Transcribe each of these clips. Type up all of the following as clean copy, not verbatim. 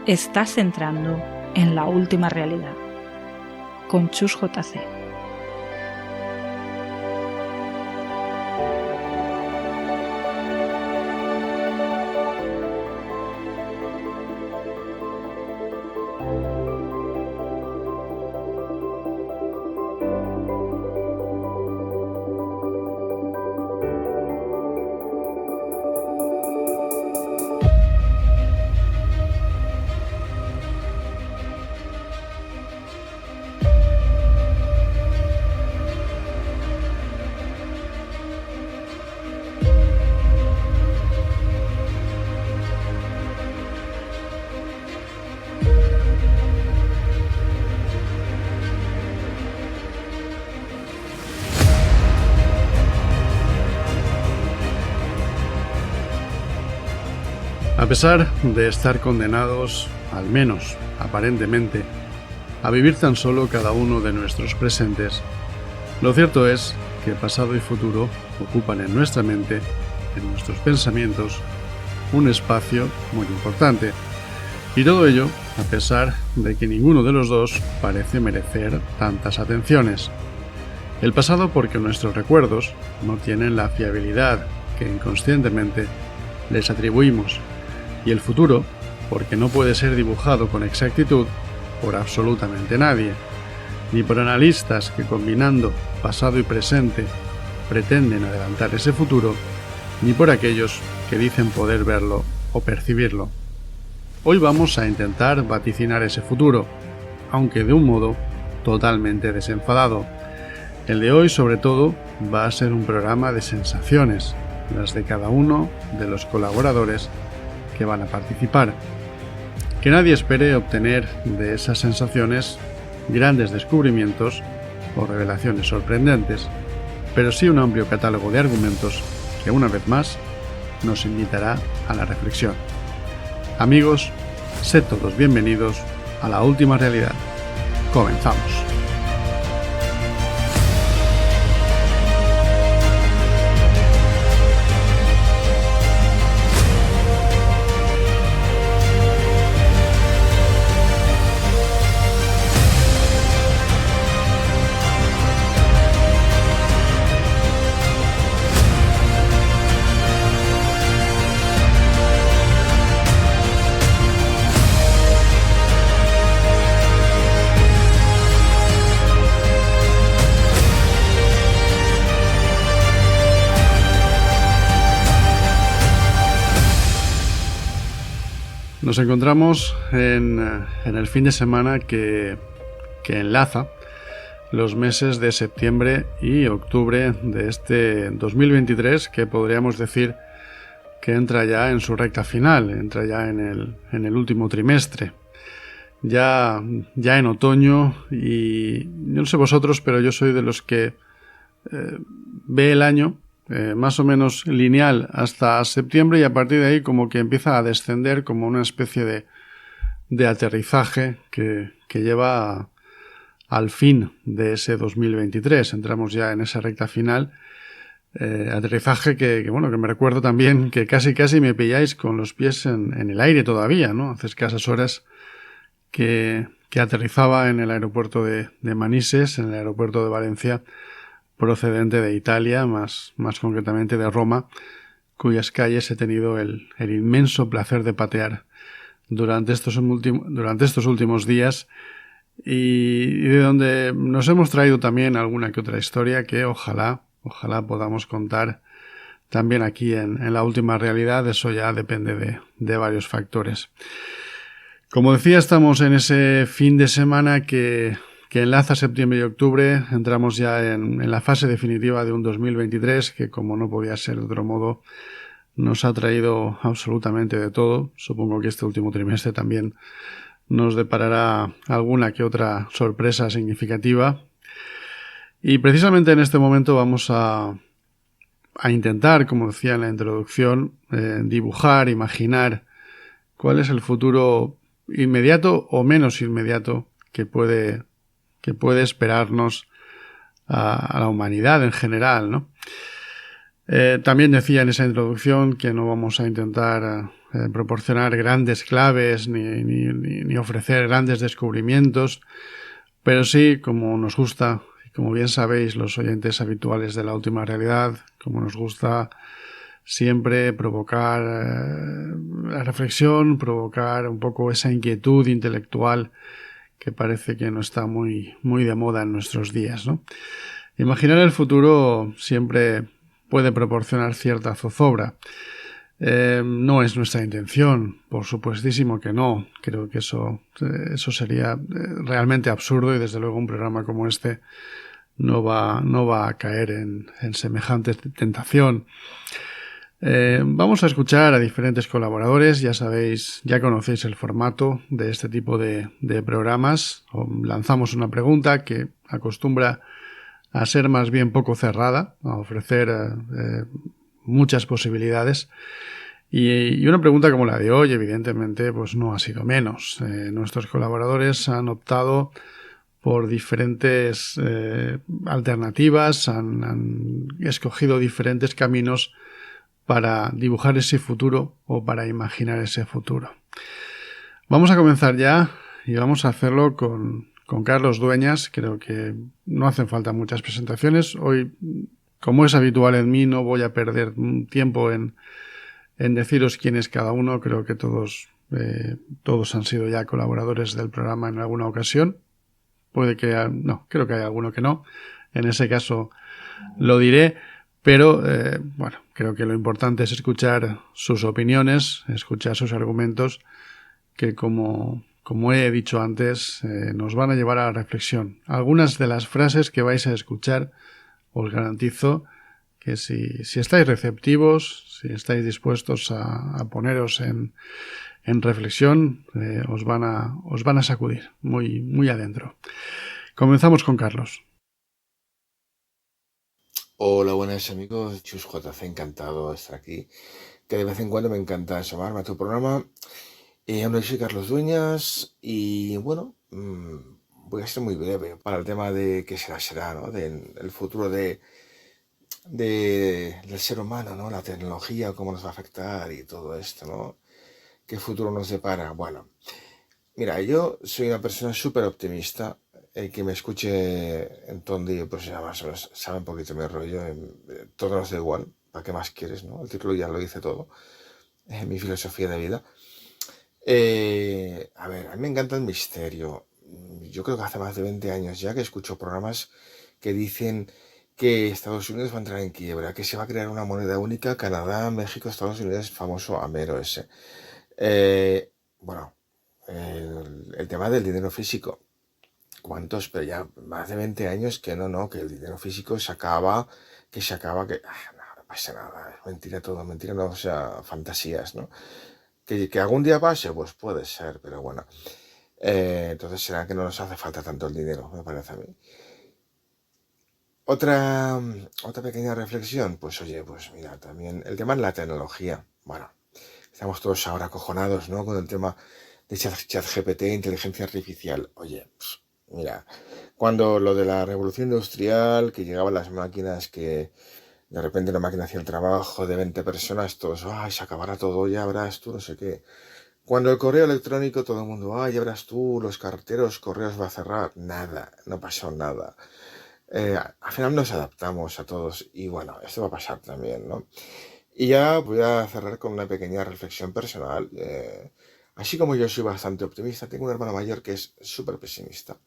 Estás entrando en la última realidad con Chus JC. A pesar de estar condenados, al menos aparentemente, a vivir tan solo cada uno de nuestros presentes, lo cierto es que pasado y futuro ocupan en nuestra mente, en nuestros pensamientos, un espacio muy importante. Y todo ello a pesar de que ninguno de los dos parece merecer tantas atenciones. El pasado porque nuestros recuerdos no tienen la fiabilidad que inconscientemente les atribuimos, y el futuro porque no puede ser dibujado con exactitud por absolutamente nadie, ni por analistas que combinando pasado y presente pretenden adelantar ese futuro, ni por aquellos que dicen poder verlo o percibirlo. Hoy vamos a intentar vaticinar ese futuro, aunque de un modo totalmente desenfadado. El de hoy, sobre todo, va a ser un programa de sensaciones, las de cada uno de los colaboradores que van a participar. Que nadie espere obtener de esas sensaciones grandes descubrimientos o revelaciones sorprendentes, pero sí un amplio catálogo de argumentos que una vez más nos invitará a la reflexión. Amigos, sed todos bienvenidos a la última realidad. Comenzamos. Nos encontramos en el fin de semana que enlaza los meses de septiembre y octubre de este 2023, que podríamos decir que entra ya en su recta final, entra ya en el último trimestre, ya en otoño, y yo no sé vosotros, pero yo soy de los que ve el año más o menos lineal hasta septiembre, y a partir de ahí como que empieza a descender como una especie de aterrizaje que lleva al fin de ese 2023. Entramos ya en esa recta final, aterrizaje que me recuerdo también que casi me pilláis con los pies en el aire todavía, ¿no? Hace escasas horas que aterrizaba en el aeropuerto de Manises, en el aeropuerto de Valencia, procedente de Italia, más concretamente de Roma, cuyas calles he tenido el inmenso placer de patear durante estos últimos días, y de donde nos hemos traído también alguna que otra historia que ojalá podamos contar también aquí en la última realidad. Eso ya depende de varios factores. Como decía, estamos en ese fin de semana que enlaza septiembre y octubre. Entramos ya en la fase definitiva de un 2023 que, como no podía ser de otro modo, nos ha traído absolutamente de todo. Supongo que este último trimestre también nos deparará alguna que otra sorpresa significativa. Y precisamente en este momento vamos a intentar, como decía en la introducción, dibujar, imaginar cuál es el futuro inmediato o menos inmediato que puede esperarnos a la humanidad en general, ¿no? También decía en esa introducción que no vamos a intentar proporcionar grandes claves ni ofrecer grandes descubrimientos, pero sí, como nos gusta, y como bien sabéis los oyentes habituales de La Última Realidad, como nos gusta siempre provocar la reflexión, provocar un poco esa inquietud intelectual que parece que no está muy de moda en nuestros días, ¿no? Imaginar el futuro siempre puede proporcionar cierta zozobra. No es nuestra intención, por supuestísimo que no. Creo que eso sería realmente absurdo y desde luego un programa como este no va a caer en semejante tentación. Vamos a escuchar a diferentes colaboradores. Ya sabéis, ya conocéis el formato de este tipo de programas. Lanzamos una pregunta que acostumbra a ser más bien poco cerrada, a ofrecer muchas posibilidades. Y una pregunta como la de hoy, evidentemente, pues no ha sido menos. Nuestros colaboradores han optado por diferentes alternativas, han escogido diferentes caminos para dibujar ese futuro o para imaginar ese futuro. Vamos a comenzar ya y vamos a hacerlo con Carlos Dueñas. Creo que no hacen falta muchas presentaciones. Hoy, como es habitual en mí, no voy a perder tiempo en deciros quién es cada uno. Creo que todos han sido ya colaboradores del programa en alguna ocasión. Puede que no, creo que hay alguno que no. En ese caso lo diré. Pero, bueno, creo que lo importante es escuchar sus opiniones, escuchar sus argumentos, que como he dicho antes, nos van a llevar a la reflexión. Algunas de las frases que vais a escuchar, os garantizo que si estáis receptivos, si estáis dispuestos a poneros en reflexión, os van a sacudir muy adentro. Comenzamos con Carlos. Hola, buenas amigos, Chus JC, encantado de estar aquí, que de vez en cuando me encanta llamarme a tu programa. Yo soy Carlos Dueñas y bueno, voy a ser muy breve para el tema de qué será, ¿no? Del futuro del ser humano, ¿no? La tecnología, cómo nos va a afectar y todo esto, ¿no? ¿Qué futuro nos depara? Bueno, mira, yo soy una persona súper optimista. El que me escuche en Tondi, pues ya más o menos sabe un poquito mi rollo. Todo nos da igual. ¿Para qué más quieres, no? El título ya lo dice todo. Es mi filosofía de vida. A ver, a mí me encanta el misterio. Yo creo que hace más de 20 años ya que escucho programas que dicen que Estados Unidos va a entrar en quiebra, que se va a crear una moneda única, Canadá, México, Estados Unidos, famoso Amero ese. Bueno, el tema del dinero físico. ¿Cuántos? Pero ya más de 20 años que que el dinero físico se acaba, que no pasa nada, es mentira todo, mentira no, o sea, fantasías, ¿no? Que algún día pase, pues puede ser, pero bueno. Entonces será que no nos hace falta tanto el dinero, me parece a mí. Otra pequeña reflexión, pues oye, pues mira, también el tema de la tecnología. Bueno, estamos todos ahora acojonados, ¿no? Con el tema de ChatGPT, inteligencia artificial. Oye, pues, mira, cuando lo de la revolución industrial, que llegaban las máquinas, que de repente una máquina hacía el trabajo de 20 personas, todos, ay, se acabará todo, ya verás tú, no sé qué. Cuando el correo electrónico, todo el mundo, ay, ya verás tú, los carteros, correos va a cerrar. Nada, no pasó nada. Al final nos adaptamos a todos y bueno, esto va a pasar también, ¿no? Y ya voy a cerrar con una pequeña reflexión personal. Así como yo soy bastante optimista, tengo un hermano mayor que es súper pesimista.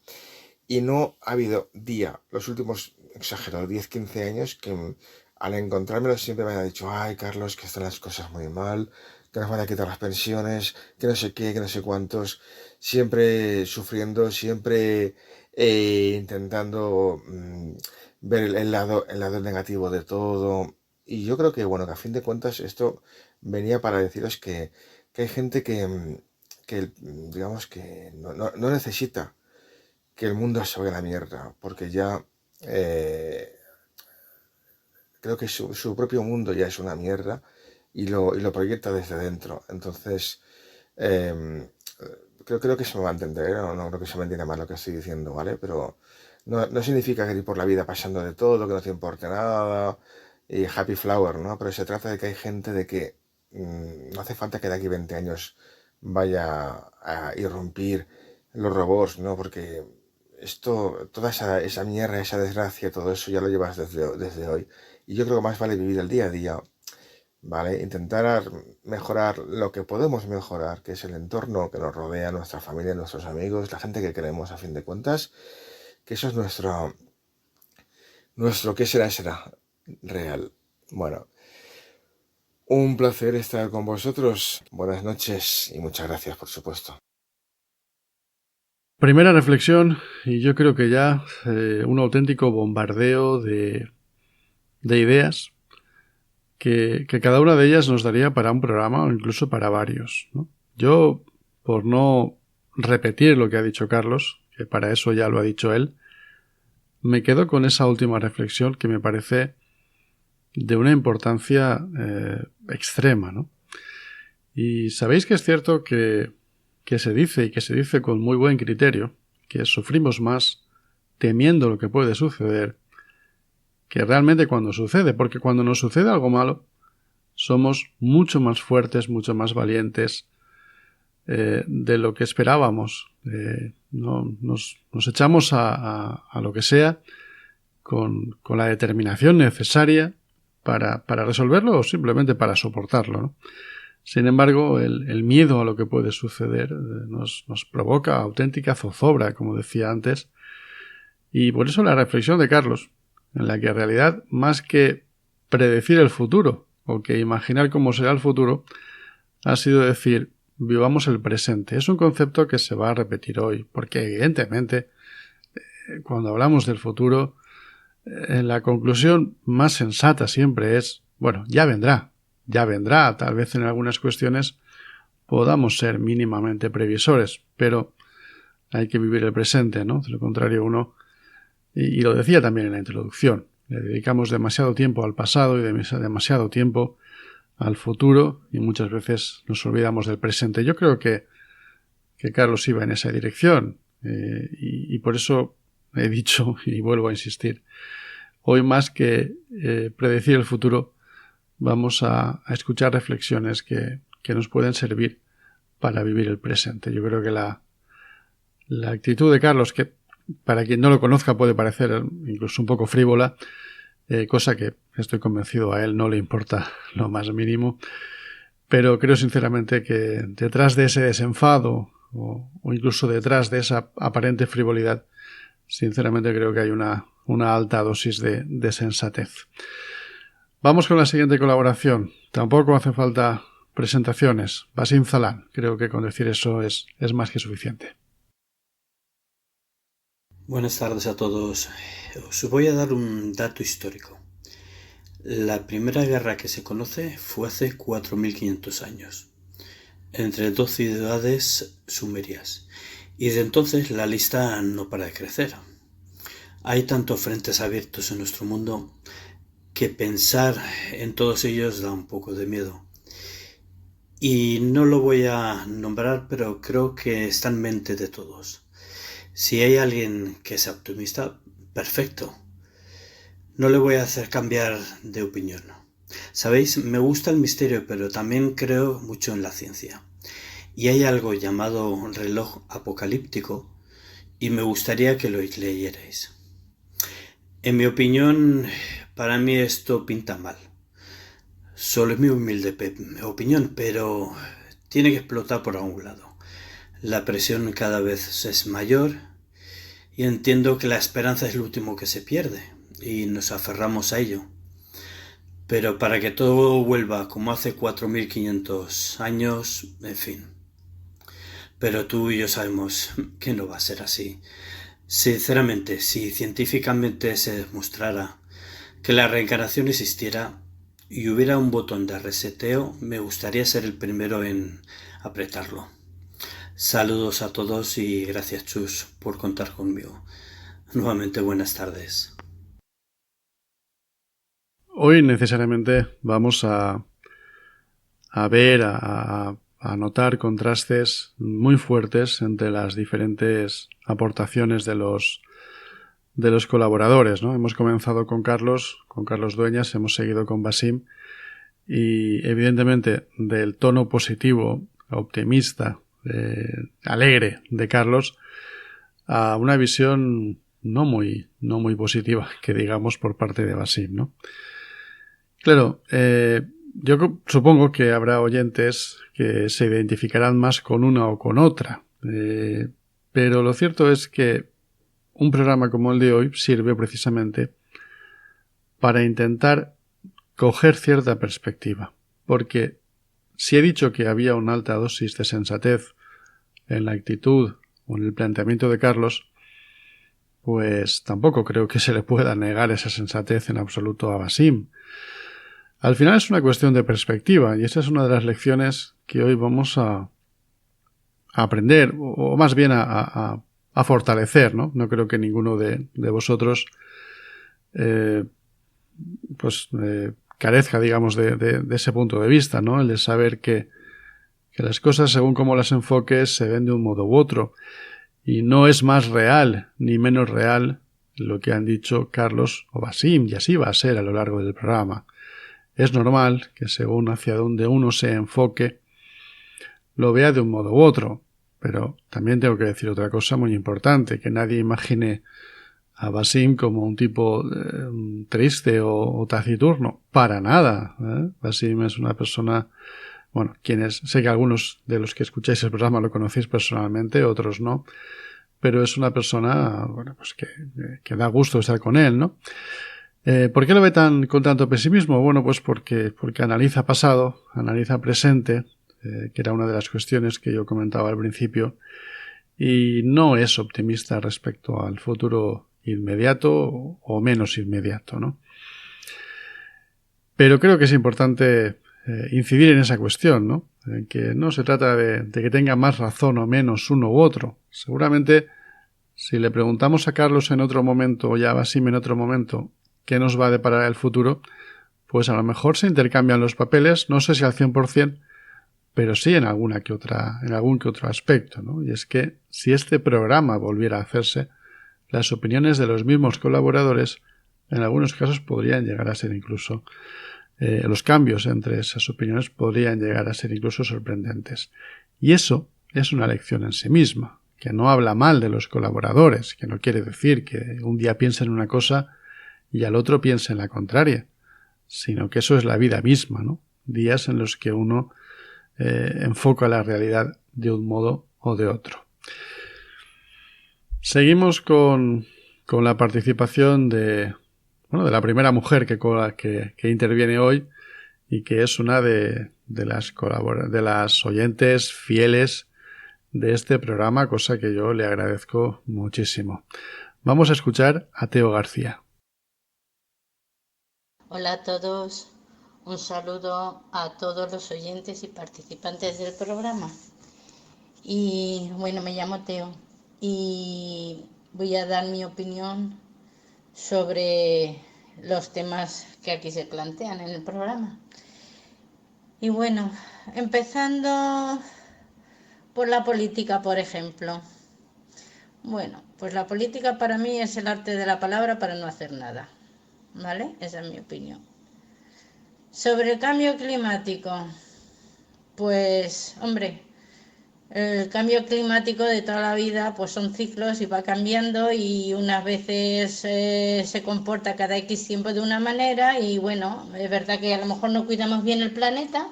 Y no ha habido día, los últimos, exagero, 10, 15 años, que al encontrármelo siempre me ha dicho, ay, Carlos, que están las cosas muy mal, que nos van a quitar las pensiones, que no sé qué, que no sé cuántos, siempre sufriendo, siempre intentando ver el lado negativo de todo. Y yo creo que, bueno, que a fin de cuentas esto venía para deciros que hay gente digamos, que no necesita que el mundo se vaya a la mierda, porque ya creo que su propio mundo ya es una mierda y lo proyecta desde dentro. Entonces, em, creo que se me va a entender, no creo que se me entienda mal lo que estoy diciendo, ¿vale? Pero no significa que ir por la vida pasando de todo, que no te importe nada y happy flower, ¿no? Pero se trata de que hay gente de que No hace falta que de aquí a 20 años vaya a irrumpir los robots, ¿no? Porque toda esa mierda, esa desgracia, todo eso ya lo llevas desde hoy. Y yo creo que más vale vivir el día a día, ¿vale? Intentar mejorar lo que podemos mejorar, que es el entorno que nos rodea, nuestra familia, nuestros amigos, la gente que queremos, a fin de cuentas, que eso es nuestro qué será real. Bueno, un placer estar con vosotros. Buenas noches y muchas gracias, por supuesto. Primera reflexión, y yo creo que ya un auténtico bombardeo de ideas que cada una de ellas nos daría para un programa o incluso para varios, ¿no? Yo, por no repetir lo que ha dicho Carlos, que para eso ya lo ha dicho él, me quedo con esa última reflexión que me parece de una importancia extrema, ¿no? Y sabéis que es cierto que se dice, y que se dice con muy buen criterio, que sufrimos más temiendo lo que puede suceder que realmente cuando sucede, porque cuando nos sucede algo malo somos mucho más fuertes, mucho más valientes de lo que esperábamos. Nos echamos a lo que sea con la determinación necesaria para resolverlo o simplemente para soportarlo, ¿no? Sin embargo, el miedo a lo que puede suceder nos provoca auténtica zozobra, como decía antes, y por eso la reflexión de Carlos, en la que en realidad, más que predecir el futuro o que imaginar cómo será el futuro, ha sido decir, vivamos el presente. Es un concepto que se va a repetir hoy, porque evidentemente, cuando hablamos del futuro, la conclusión más sensata siempre es, bueno, ya vendrá, tal vez en algunas cuestiones podamos ser mínimamente previsores, pero hay que vivir el presente, ¿no? De lo contrario, uno, y lo decía también en la introducción, le dedicamos demasiado tiempo al pasado y demasiado tiempo al futuro y muchas veces nos olvidamos del presente. Yo creo que Carlos iba en esa dirección y por eso he dicho y vuelvo a insistir, hoy más que predecir el futuro vamos a escuchar reflexiones que nos pueden servir para vivir el presente. Yo creo que la actitud de Carlos, que para quien no lo conozca puede parecer incluso un poco frívola, cosa que estoy convencido a él no le importa lo más mínimo, pero creo sinceramente que detrás de ese desenfado o incluso detrás de esa aparente frivolidad, sinceramente creo que hay una alta dosis de sensatez. Vamos con la siguiente colaboración. Tampoco hace falta presentaciones. Basim Zalán. Creo que con decir eso es más que suficiente. Buenas tardes a todos. Os voy a dar un dato histórico. La primera guerra que se conoce fue hace 4.500 años, entre dos ciudades sumerias, y de entonces la lista no para de crecer. Hay tantos frentes abiertos en nuestro mundo que pensar en todos ellos da un poco de miedo. Y no lo voy a nombrar, pero creo que está en mente de todos. Si hay alguien que sea optimista, perfecto. No le voy a hacer cambiar de opinión. Sabéis, me gusta el misterio, pero también creo mucho en la ciencia. Y hay algo llamado reloj apocalíptico, y me gustaría que lo leyerais. En mi opinión, para mí esto pinta mal. Solo es mi humilde opinión, pero tiene que explotar por algún lado. La presión cada vez es mayor y entiendo que la esperanza es lo último que se pierde y nos aferramos a ello. Pero para que todo vuelva como hace 4.500 años, en fin. Pero tú y yo sabemos que no va a ser así. Sinceramente, si científicamente se demostrara que la reencarnación existiera y hubiera un botón de reseteo, me gustaría ser el primero en apretarlo. Saludos a todos y gracias, Chus, por contar conmigo. Nuevamente buenas tardes. Hoy necesariamente vamos a ver, a notar contrastes muy fuertes entre las diferentes aportaciones de los colaboradores, ¿no? Hemos comenzado con Carlos Dueñas, hemos seguido con Basim y evidentemente del tono positivo, optimista, alegre de Carlos, a una visión no muy positiva, que digamos, por parte de Basim, ¿no? Claro, yo supongo que habrá oyentes que se identificarán más con una o con otra, pero lo cierto es que un programa como el de hoy sirve precisamente para intentar coger cierta perspectiva, porque si he dicho que había una alta dosis de sensatez en la actitud o en el planteamiento de Carlos, pues tampoco creo que se le pueda negar esa sensatez en absoluto a Basim. Al final es una cuestión de perspectiva, y esa es una de las lecciones que hoy vamos a aprender, o más bien a fortalecer, ¿no? No creo que ninguno de vosotros carezca, digamos, de ese punto de vista, ¿no? El de saber que las cosas, según cómo las enfoques, se ven de un modo u otro. Y no es más real ni menos real lo que han dicho Carlos o Basim, y así va a ser a lo largo del programa. Es normal que según hacia donde uno se enfoque, lo vea de un modo u otro. Pero también tengo que decir otra cosa muy importante, que nadie imagine a Basim como un tipo triste o taciturno. Para nada. Basim es una persona, bueno, sé que algunos de los que escucháis el programa lo conocéis personalmente, otros no, pero es una persona, bueno, pues que da gusto estar con él, ¿no? ¿Por qué lo ve con tanto pesimismo? Bueno, pues porque analiza pasado, analiza presente, que era una de las cuestiones que yo comentaba al principio, y no es optimista respecto al futuro inmediato o menos inmediato, ¿no? Pero creo que es importante incidir en esa cuestión, ¿no? En que no se trata de que tenga más razón o menos uno u otro. Seguramente, si le preguntamos a Carlos en otro momento o ya a Basim en otro momento qué nos va a deparar el futuro, pues a lo mejor se intercambian los papeles, no sé si al 100%, pero sí en algún que otro aspecto, ¿no? Y es que si este programa volviera a hacerse, las opiniones de los mismos colaboradores en algunos casos podrían llegar a ser incluso los cambios entre esas opiniones podrían llegar a ser incluso sorprendentes. Y eso es una lección en sí misma, que no habla mal de los colaboradores, que no quiere decir que un día piensen una cosa y al otro piense en la contraria, sino que eso es la vida misma, ¿no? Días en los que uno enfoca la realidad de un modo o de otro. Seguimos con la participación de la primera mujer que interviene hoy y que es una de las oyentes fieles de este programa, cosa que yo le agradezco muchísimo. Vamos a escuchar a Teo García. Hola a todos, un saludo a todos los oyentes y participantes del programa. Y bueno, me llamo Teo y voy a dar mi opinión sobre los temas que aquí se plantean en el programa. Y bueno, empezando por la política, por ejemplo. Bueno, pues la política para mí es el arte de la palabra para no hacer nada, ¿vale? Esa es mi opinión. Sobre el cambio climático, pues, hombre, el cambio climático de toda la vida pues son ciclos y va cambiando y unas veces se comporta cada X tiempo de una manera y bueno, es verdad que a lo mejor no cuidamos bien el planeta,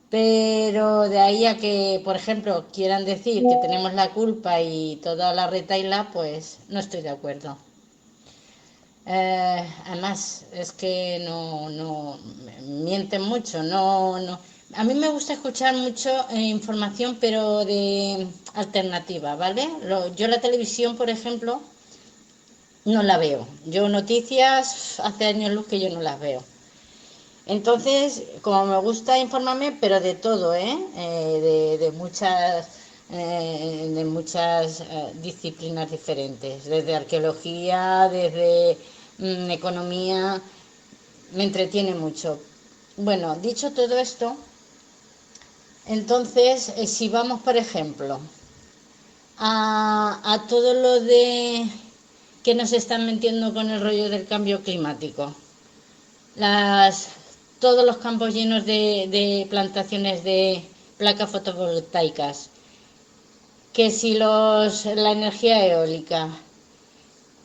pero de ahí a que, por ejemplo, quieran decir que tenemos la culpa y toda la retahíla, pues no estoy de acuerdo. Además, es que no mienten mucho, no. A mí me gusta escuchar mucho información, pero de alternativa, ¿vale? Yo la televisión, por ejemplo, no la veo. Yo noticias, hace años luz que yo no las veo. Entonces, como me gusta informarme, pero de todo, de muchas disciplinas diferentes, desde arqueología, desde economía, me entretiene mucho. Bueno, dicho todo esto, entonces, si vamos, por ejemplo, a todo lo de que nos están metiendo con el rollo del cambio climático, todos los campos llenos de plantaciones de placas fotovoltaicas, que si la energía eólica,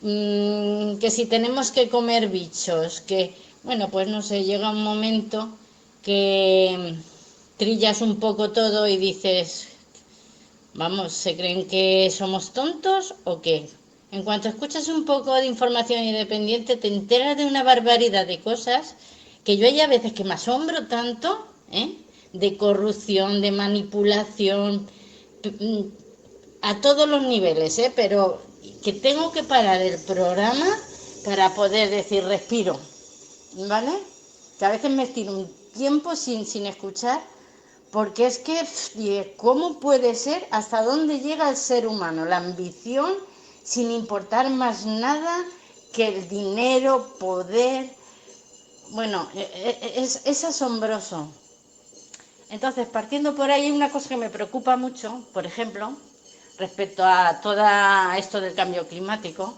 que si tenemos que comer bichos, que, bueno, pues no sé, llega un momento que trillas un poco todo y dices, vamos, ¿se creen que somos tontos o qué? En cuanto escuchas un poco de información independiente, te enteras de una barbaridad de cosas que yo hay a veces que me asombro tanto, de corrupción, de manipulación, a todos los niveles, pero que tengo que parar el programa para poder decir respiro, ¿vale? Que a veces me tiro un tiempo sin escuchar, porque es que, ¿cómo puede ser? ¿Hasta dónde llega el ser humano? La ambición, sin importar más nada que el dinero, poder. Bueno, es asombroso. Entonces, partiendo por ahí, hay una cosa que me preocupa mucho, por ejemplo, respecto a todo esto del cambio climático.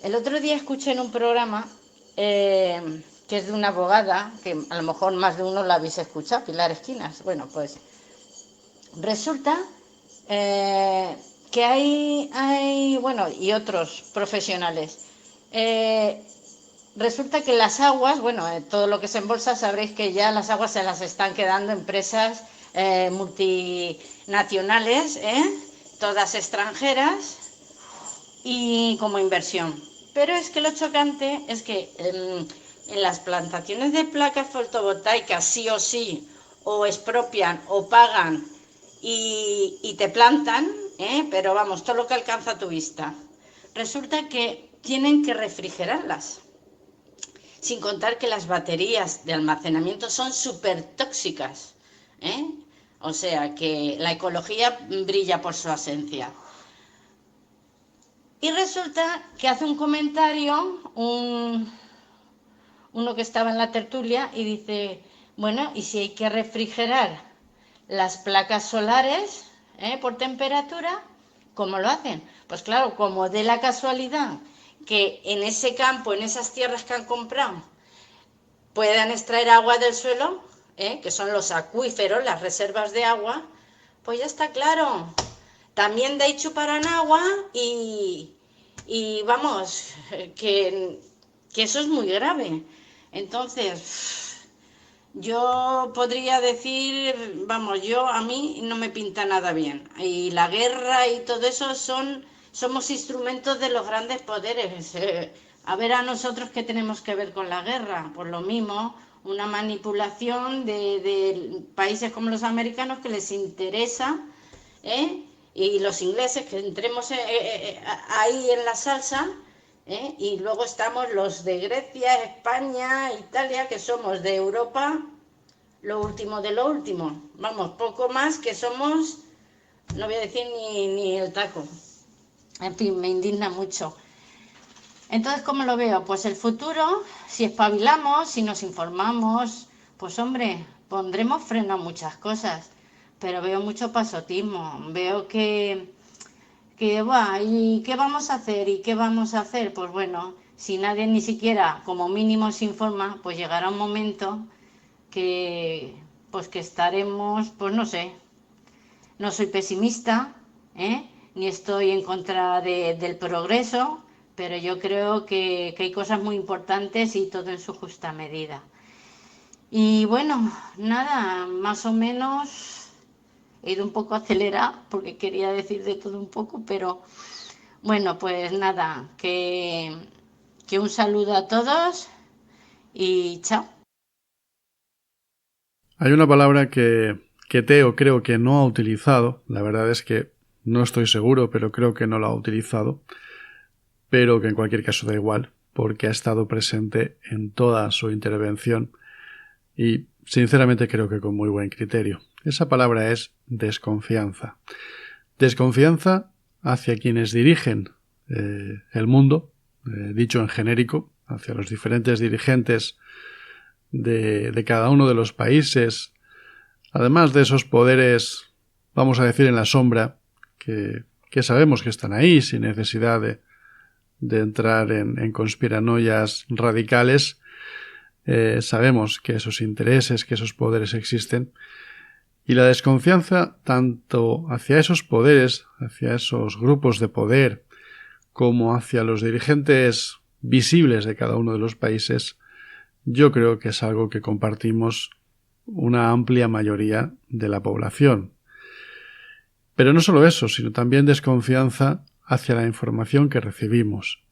El otro día escuché en un programa que es de una abogada, que a lo mejor más de uno la habéis escuchado, Pilar Esquinas. Bueno, pues resulta que hay, bueno, y otros profesionales. Resulta que las aguas, bueno, todo lo que se embolsa, sabréis que ya las aguas se las están quedando empresas multinacionales, todas extranjeras y como inversión. Pero es que lo chocante es que en las plantaciones de placas fotovoltaicas sí o sí, o expropian o pagan y te plantan, pero vamos, todo lo que alcanza a tu vista. Resulta que tienen que refrigerarlas. Sin contar que las baterías de almacenamiento son súper tóxicas, O sea que la ecología brilla por su ausencia. Y resulta que hace un comentario uno que estaba en la tertulia y dice, bueno, ¿y si hay que refrigerar las placas solares por temperatura? ¿Cómo lo hacen? Pues claro, como de la casualidad que en ese campo, en esas tierras que han comprado, puedan extraer agua del suelo, que son los acuíferos, las reservas de agua, pues ya está claro. También de ahí chuparán agua y vamos, que eso es muy grave. Entonces, yo podría decir, vamos, a mí no me pinta nada bien. Y la guerra y todo eso somos instrumentos de los grandes poderes. A ver a nosotros qué tenemos que ver con la guerra. Por lo mismo, una manipulación de países como los americanos que les interesa, y los ingleses, que entremos ahí en la salsa, y luego estamos los de Grecia, España, Italia, que somos de Europa lo último de lo último. Vamos, poco más que somos, no voy a decir ni el taco. En fin, me indigna mucho. Entonces, ¿cómo lo veo? Pues el futuro, si espabilamos, si nos informamos, pues hombre, pondremos freno a muchas cosas. Pero veo mucho pasotismo, veo que ¿y qué vamos a hacer? ¿Y qué vamos a hacer? Pues bueno, si nadie ni siquiera como mínimo se informa, pues llegará un momento que estaremos, pues no sé, no soy pesimista, ni estoy en contra del progreso, pero yo creo que hay cosas muy importantes y todo en su justa medida. Y bueno, nada, más o menos he ido un poco acelerada porque quería decir de todo un poco, pero bueno, pues nada, que un saludo a todos y chao. Hay una palabra que Teo creo que no ha utilizado, la verdad es que no estoy seguro, pero creo que no la ha utilizado, pero que en cualquier caso da igual, porque ha estado presente en toda su intervención y sinceramente creo que con muy buen criterio. Esa palabra es desconfianza. Desconfianza hacia quienes dirigen el mundo, dicho en genérico, hacia los diferentes dirigentes de cada uno de los países, además de esos poderes, vamos a decir, en la sombra, que sabemos que están ahí sin necesidad de entrar en conspiranoias radicales, sabemos que esos intereses, que esos poderes existen, y la desconfianza tanto hacia esos poderes, hacia esos grupos de poder, como hacia los dirigentes visibles de cada uno de los países, yo creo que es algo que compartimos una amplia mayoría de la población. Pero no solo eso, sino también desconfianza hacia la información que recibimos.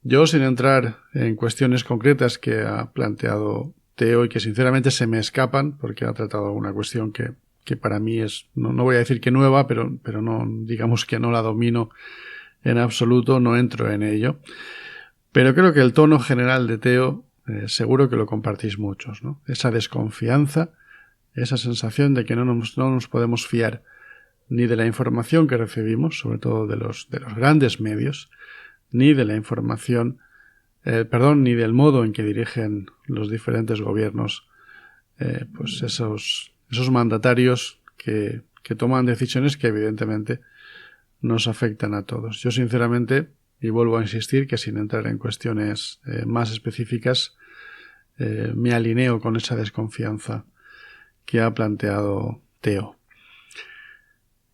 Yo, sin entrar en cuestiones concretas que ha planteado Teo y que sinceramente se me escapan, porque ha tratado alguna cuestión que para mí es, no voy a decir que nueva, pero no, digamos que no la domino en absoluto, no entro en ello. Pero creo que el tono general de Teo seguro que lo compartís muchos, ¿no? Esa desconfianza, esa sensación de que no nos podemos fiar ni de la información que recibimos, sobre todo de los grandes medios, ni de la información, ni del modo en que dirigen los diferentes gobiernos, pues esos mandatarios que toman decisiones que evidentemente nos afectan a todos. Yo sinceramente, y vuelvo a insistir que sin entrar en cuestiones más específicas, me alineo con esa desconfianza que ha planteado Teo.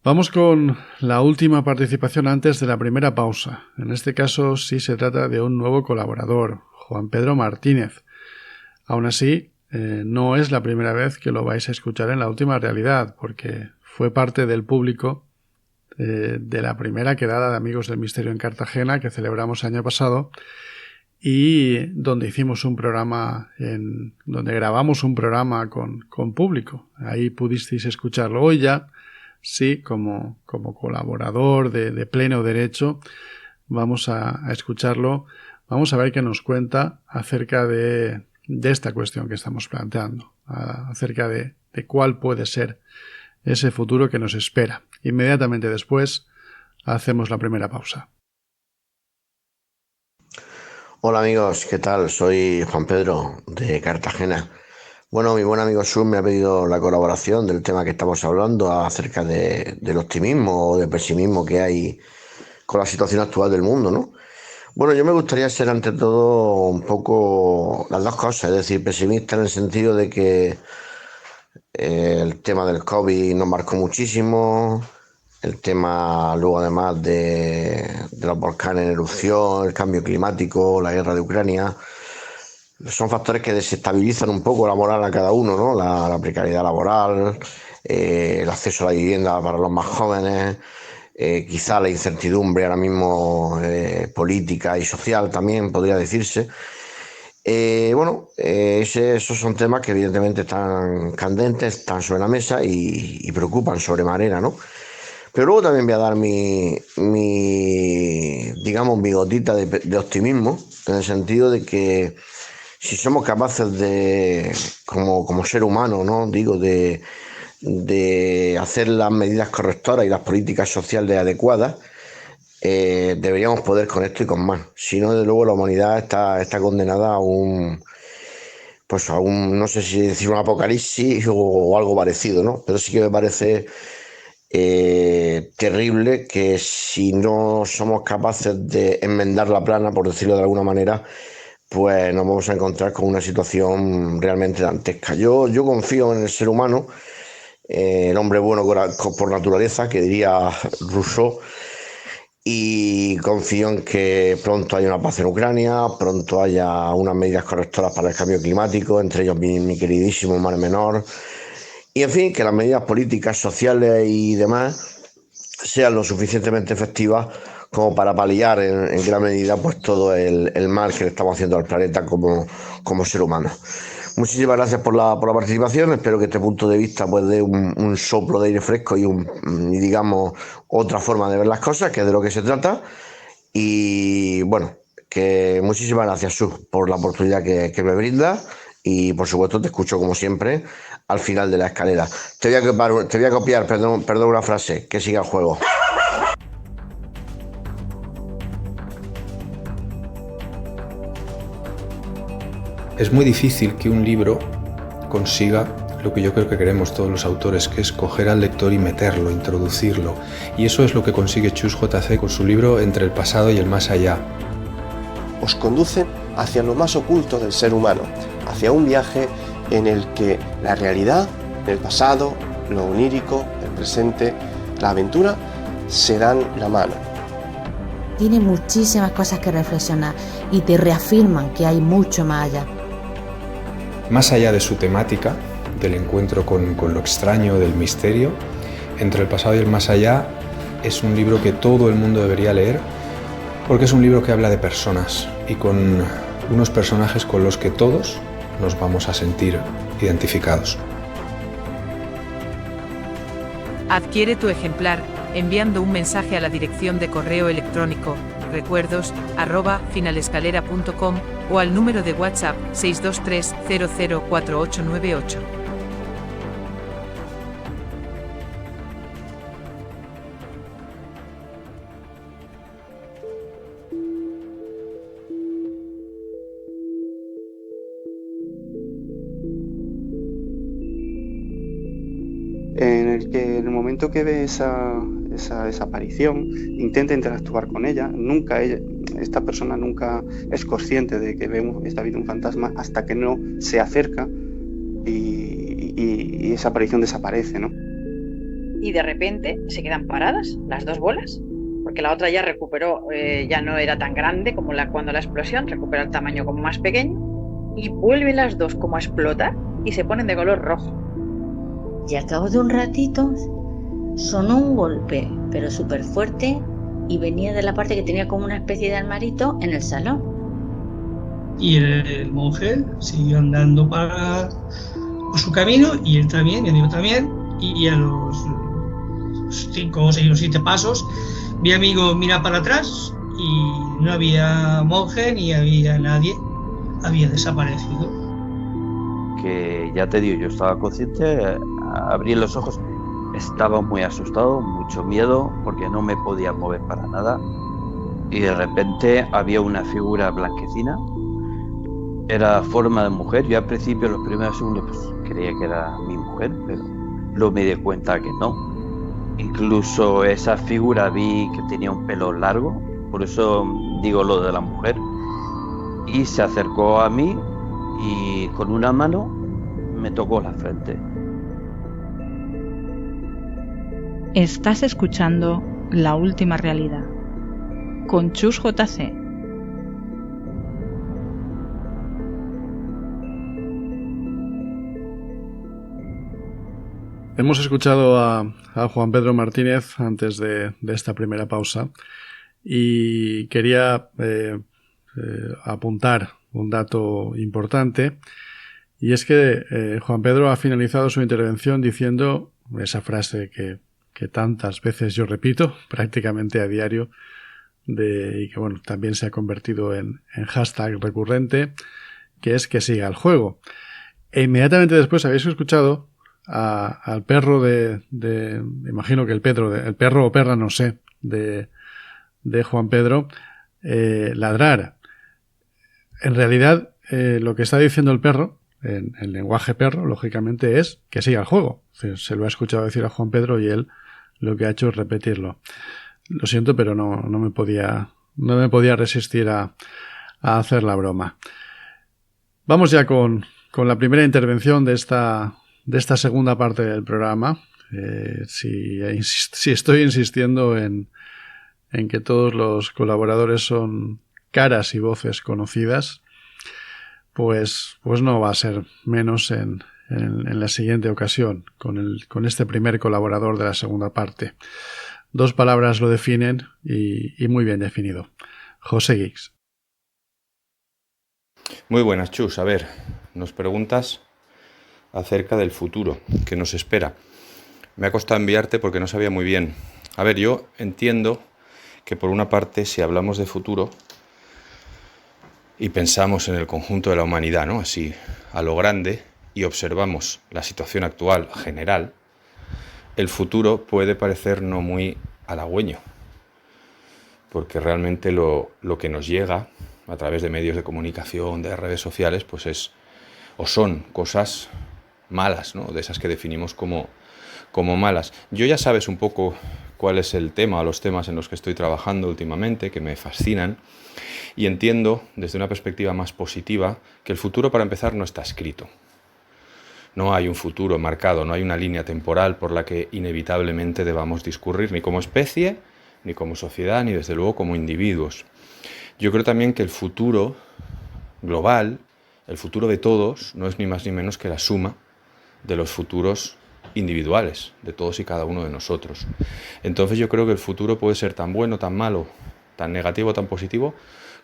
Vamos con la última participación antes de la primera pausa. En este caso sí se trata de un nuevo colaborador, Juan Pedro Martínez. Aún así, no es la primera vez que lo vais a escuchar en La Última Realidad, porque fue parte del público de la primera quedada de Amigos del Misterio en Cartagena que celebramos el año pasado y donde hicimos un programa, donde grabamos un programa con público. Ahí pudisteis escucharlo. Hoy ya, sí, como colaborador de pleno derecho, vamos a escucharlo. Vamos a ver qué nos cuenta acerca de esta cuestión que estamos planteando, acerca de cuál puede ser ese futuro que nos espera. Inmediatamente después hacemos la primera pausa. Hola amigos, ¿qué tal? Soy Juan Pedro de Cartagena. Bueno, mi buen amigo Sur me ha pedido la colaboración del tema que estamos hablando acerca del optimismo o del pesimismo que hay con la situación actual del mundo, ¿no? Bueno, yo me gustaría ser ante todo un poco las dos cosas, es decir, pesimista en el sentido de que el tema del COVID nos marcó muchísimo, el tema luego además de los volcanes en erupción, el cambio climático, la guerra de Ucrania, son factores que desestabilizan un poco la moral a cada uno, ¿no? La precariedad laboral, el acceso a la vivienda para los más jóvenes, quizá la incertidumbre ahora mismo política y social también podría decirse. Esos son temas que evidentemente están candentes, están sobre la mesa y preocupan sobremanera, ¿no? Pero luego también voy a dar mi gotita de optimismo, en el sentido de que si somos capaces de, como ser humano, ¿no? Digo, de hacer las medidas correctoras y las políticas sociales adecuadas, deberíamos poder con esto y con más. Si no, desde luego la humanidad está condenada a un, no sé si decir un apocalipsis o algo parecido, ¿no? Pero sí que me parece terrible que si no somos capaces de enmendar la plana, por decirlo de alguna manera, pues nos vamos a encontrar con una situación realmente dantesca. Yo confío en el ser humano, el hombre bueno por naturaleza, que diría Rousseau, y confío en que pronto haya una paz en Ucrania, pronto haya unas medidas correctoras para el cambio climático, entre ellos mi queridísimo Mar Menor, y en fin, que las medidas políticas, sociales y demás sean lo suficientemente efectivas como para paliar en gran medida pues todo el mal que le estamos haciendo al planeta como ser humano. Muchísimas gracias por la participación. Espero que este punto de vista pues dé un soplo de aire fresco y digamos otra forma de ver las cosas, que es de lo que se trata. Y bueno, que muchísimas gracias, Sus, por la oportunidad que me brinda. Y por supuesto te escucho como siempre al final de la escalera. Te voy a copiar, perdón, una frase, que siga el juego. Es muy difícil que un libro consiga lo que yo creo que queremos todos los autores, que es coger al lector y meterlo, introducirlo. Y eso es lo que consigue Chus JC con su libro Entre el pasado y el más allá. Os conducen hacia lo más oculto del ser humano, hacia un viaje en el que la realidad, el pasado, lo onírico, el presente, la aventura se dan la mano. Tiene muchísimas cosas que reflexionar y te reafirman que hay mucho más allá. Más allá de su temática, del encuentro con lo extraño, del misterio, Entre el pasado y el más allá es un libro que todo el mundo debería leer porque es un libro que habla de personas y con unos personajes con los que todos nos vamos a sentir identificados. Adquiere tu ejemplar enviando un mensaje a la dirección de correo electrónico recuerdos@finalescalera.com o al número de WhatsApp 623 004898. En el momento que ve esa desaparición, intenta interactuar con ella. Esta persona nunca es consciente de que está viendo un fantasma hasta que no se acerca y esa aparición desaparece, ¿no? Y de repente se quedan paradas las dos bolas, porque la otra ya recuperó, ya no era tan grande como cuando la explosión, recupera el tamaño como más pequeño, y vuelven las dos como a explotar y se ponen de color rojo. Y al cabo de un ratito sonó un golpe, pero súper fuerte, y venía de la parte que tenía como una especie de armarito en el salón. Y el monje siguió andando por su camino, y él también, mi amigo también, y a los 5 o 6 o 7 pasos, mi amigo mira para atrás y no había monje ni había nadie, había desaparecido. Que ya te digo, yo estaba consciente, abrí los ojos, estaba muy asustado, mucho miedo, porque no me podía mover para nada, y de repente había una figura blanquecina, era forma de mujer. Yo al principio, los primeros segundos, pues creía que era mi mujer, pero luego me di cuenta que no. Incluso esa figura vi que tenía un pelo largo, por eso digo lo de la mujer, y se acercó a mí y con una mano me tocó la frente. Estás escuchando La Última Realidad con Chus JC. Hemos escuchado a Juan Pedro Martínez antes de esta primera pausa y quería apuntar un dato importante, y es que Juan Pedro ha finalizado su intervención diciendo esa frase que tantas veces yo repito prácticamente a diario y que bueno, también se ha convertido en hashtag recurrente, que es que siga el juego. E inmediatamente después habéis escuchado al perro imagino que el perro o perra, no sé, de Juan Pedro ladrar. En realidad lo que está diciendo el perro en el lenguaje perro, lógicamente, es que siga el juego. Se lo ha escuchado decir a Juan Pedro y él lo que ha hecho es repetirlo. Lo siento, pero no me podía resistir a hacer la broma. Vamos ya con la primera intervención de esta segunda parte del programa. Si estoy insistiendo en que todos los colaboradores son caras y voces conocidas, pues no va a ser menos en la siguiente ocasión, con este primer colaborador de la segunda parte. 2 palabras lo definen y muy bien definido. José Guix. Muy buenas, Chus. A ver, nos preguntas acerca del futuro que nos espera. Me ha costado enviarte porque no sabía muy bien. A ver, yo entiendo que por una parte, si hablamos de futuro y pensamos en el conjunto de la humanidad, ¿no? Así, a lo grande, y observamos la situación actual general, el futuro puede parecer no muy halagüeño, porque realmente lo que nos llega a través de medios de comunicación, de redes sociales, pues son cosas malas, ¿no? De esas que definimos como malas. Yo ya sabes un poco cuál es el tema o los temas en los que estoy trabajando últimamente, que me fascinan, y entiendo desde una perspectiva más positiva que el futuro, para empezar, no está escrito. No hay un futuro marcado, no hay una línea temporal por la que inevitablemente debamos discurrir, ni como especie, ni como sociedad, ni desde luego como individuos. Yo creo también que el futuro global, el futuro de todos, no es ni más ni menos que la suma de los futuros individuales, de todos y cada uno de nosotros. Entonces yo creo que el futuro puede ser tan bueno, tan malo, tan negativo, tan positivo,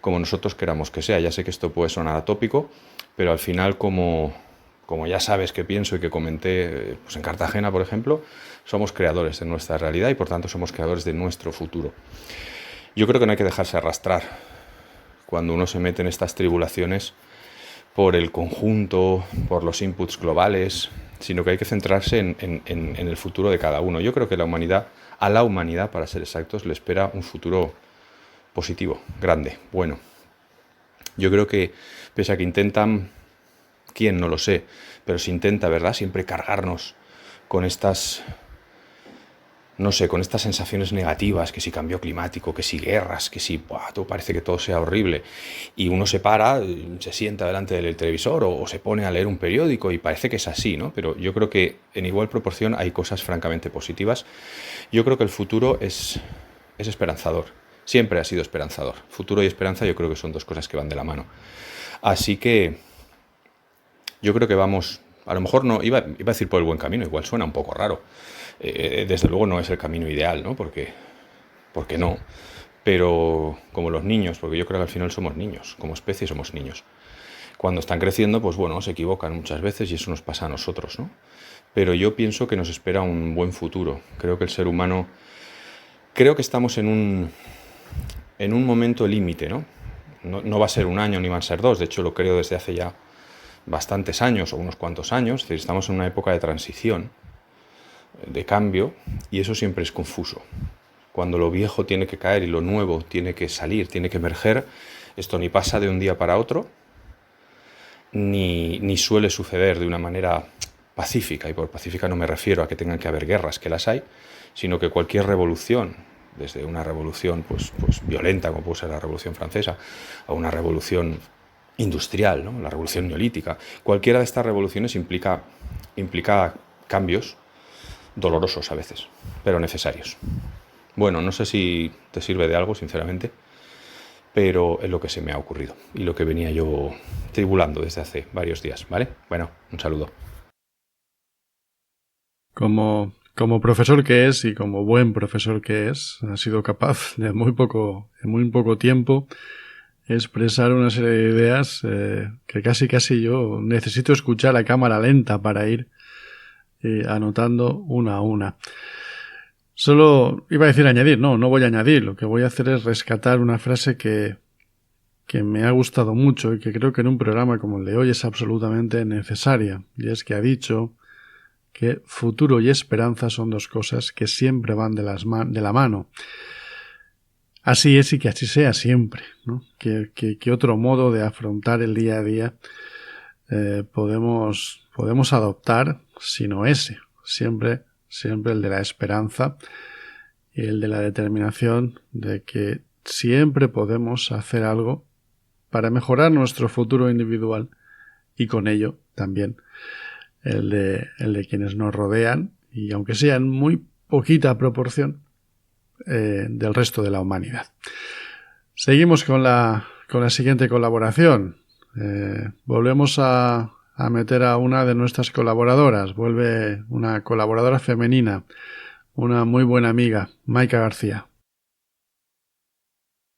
como nosotros queramos que sea. Ya sé que esto puede sonar atópico, pero al final, como ya sabes que pienso y que comenté pues en Cartagena, por ejemplo, somos creadores de nuestra realidad y por tanto somos creadores de nuestro futuro. Yo creo que no hay que dejarse arrastrar cuando uno se mete en estas tribulaciones por el conjunto, por los inputs globales, sino que hay que centrarse en el futuro de cada uno. Yo creo que a la humanidad, para ser exactos, le espera un futuro positivo, grande, bueno. Yo creo que, pese a que intentan, quién no lo sé, pero se intenta, ¿verdad?, siempre cargarnos con estas, no sé, con estas sensaciones negativas, que si cambio climático, que si guerras, que si todo parece que todo sea horrible, y uno se para, se sienta delante del televisor o se pone a leer un periódico y parece que es así, ¿no? Pero yo creo que en igual proporción hay cosas francamente positivas. Yo creo que el futuro es esperanzador, siempre ha sido esperanzador. Futuro y esperanza yo creo que son dos cosas que van de la mano. Así que yo creo que vamos, a lo mejor no, iba a decir por el buen camino, igual suena un poco raro. Desde luego no es el camino ideal, ¿no? Porque no. Pero como los niños, porque yo creo que al final somos niños, como especie somos niños. Cuando están creciendo, pues bueno, se equivocan muchas veces y eso nos pasa a nosotros, ¿no? Pero yo pienso que nos espera un buen futuro. Creo que el ser humano, creo que estamos en un momento límite, ¿no? No va a ser un año ni van a ser dos, de hecho lo creo desde hace ya bastantes años o unos cuantos años. Es decir, estamos en una época de transición, de cambio, y eso siempre es confuso. Cuando lo viejo tiene que caer y lo nuevo tiene que salir, tiene que emerger, esto ni pasa de un día para otro, ni suele suceder de una manera pacífica, y por pacífica no me refiero a que tengan que haber guerras, que las hay, sino que cualquier revolución, desde una revolución pues violenta, como puede ser la Revolución Francesa, a una revolución industrial, ¿no?, la revolución neolítica, cualquiera de estas revoluciones implica cambios dolorosos a veces, pero necesarios. Bueno, no sé si te sirve de algo, sinceramente, pero es lo que se me ha ocurrido y lo que venía yo tribulando desde hace varios días, ¿vale? Bueno, un saludo. Como profesor que es y como buen profesor que es, ha sido capaz de en muy poco tiempo expresar una serie de ideas que casi yo necesito escuchar a cámara lenta para ir anotando una a una. Solo iba a decir añadir, no voy a añadir, lo que voy a hacer es rescatar una frase que me ha gustado mucho y que creo que en un programa como el de hoy es absolutamente necesaria, y es que ha dicho que futuro y esperanza son dos cosas que siempre van de la mano. Así es y que así sea siempre, ¿no? Que otro modo de afrontar el día a día podemos adoptar, sino ese, siempre el de la esperanza y el de la determinación de que siempre podemos hacer algo para mejorar nuestro futuro individual y con ello también el de quienes nos rodean, y aunque sea en muy poquita proporción, del resto de la humanidad. Seguimos con la siguiente colaboración. Volvemos a meter a una de nuestras colaboradoras. Vuelve una colaboradora femenina, una muy buena amiga, Maika García.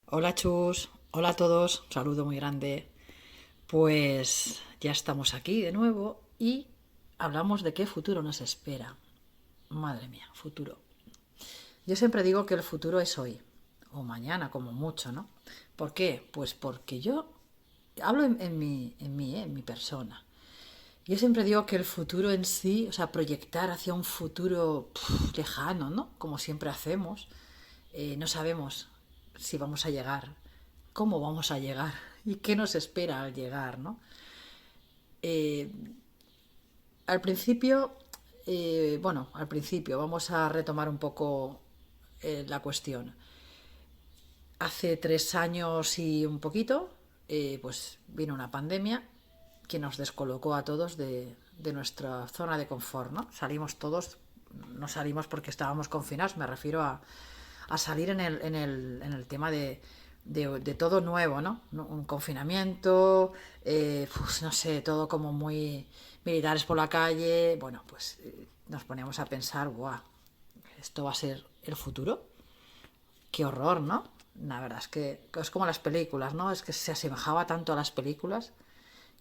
Hola Chus, hola a todos, un saludo muy grande. Pues ya estamos aquí de nuevo y hablamos de qué futuro nos espera. Madre mía, futuro. Yo siempre digo que el futuro es hoy, o mañana como mucho, ¿no? ¿Por qué? Pues porque yo hablo en mi persona. Yo siempre digo que el futuro en sí, o sea, proyectar hacia un futuro lejano, ¿no? Como siempre hacemos, no sabemos si vamos a llegar, cómo vamos a llegar y qué nos espera al llegar, ¿no? Al principio vamos a retomar un poco la cuestión. Hace 3 años y un poquito, pues vino una pandemia que nos descolocó a todos de nuestra zona de confort, ¿no? Salimos todos, no salimos porque estábamos confinados, me refiero a salir en el tema de todo nuevo, ¿no? Un confinamiento, pues no sé, todo como muy militares por la calle. Bueno, pues nos poníamos a pensar, ¡guau! ¿Esto va a ser el futuro? ¡Qué horror!, ¿no? La verdad es que es como las películas, ¿no? Es que se asemejaba tanto a las películas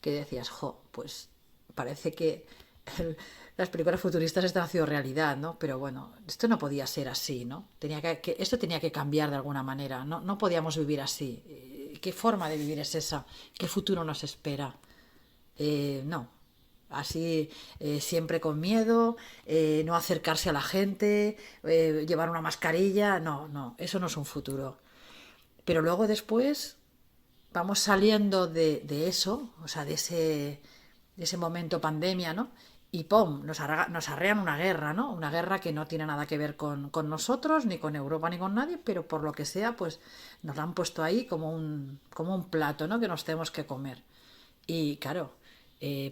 que decías, pues parece que las películas futuristas están haciendo realidad, ¿no? Pero bueno, esto no podía ser así, ¿no? Esto tenía que cambiar de alguna manera, no podíamos vivir así. ¿Qué forma de vivir es esa? ¿Qué futuro nos espera? No, así siempre con miedo, no acercarse a la gente, llevar una mascarilla, no, eso no es un futuro. Pero luego después vamos saliendo de eso, o sea, de ese momento pandemia, ¿no? Y ¡pum!, nos arrean una guerra, ¿no? Una guerra que no tiene nada que ver con nosotros, ni con Europa, ni con nadie, pero por lo que sea, pues nos la han puesto ahí como un plato, ¿no? Que nos tenemos que comer. Y claro,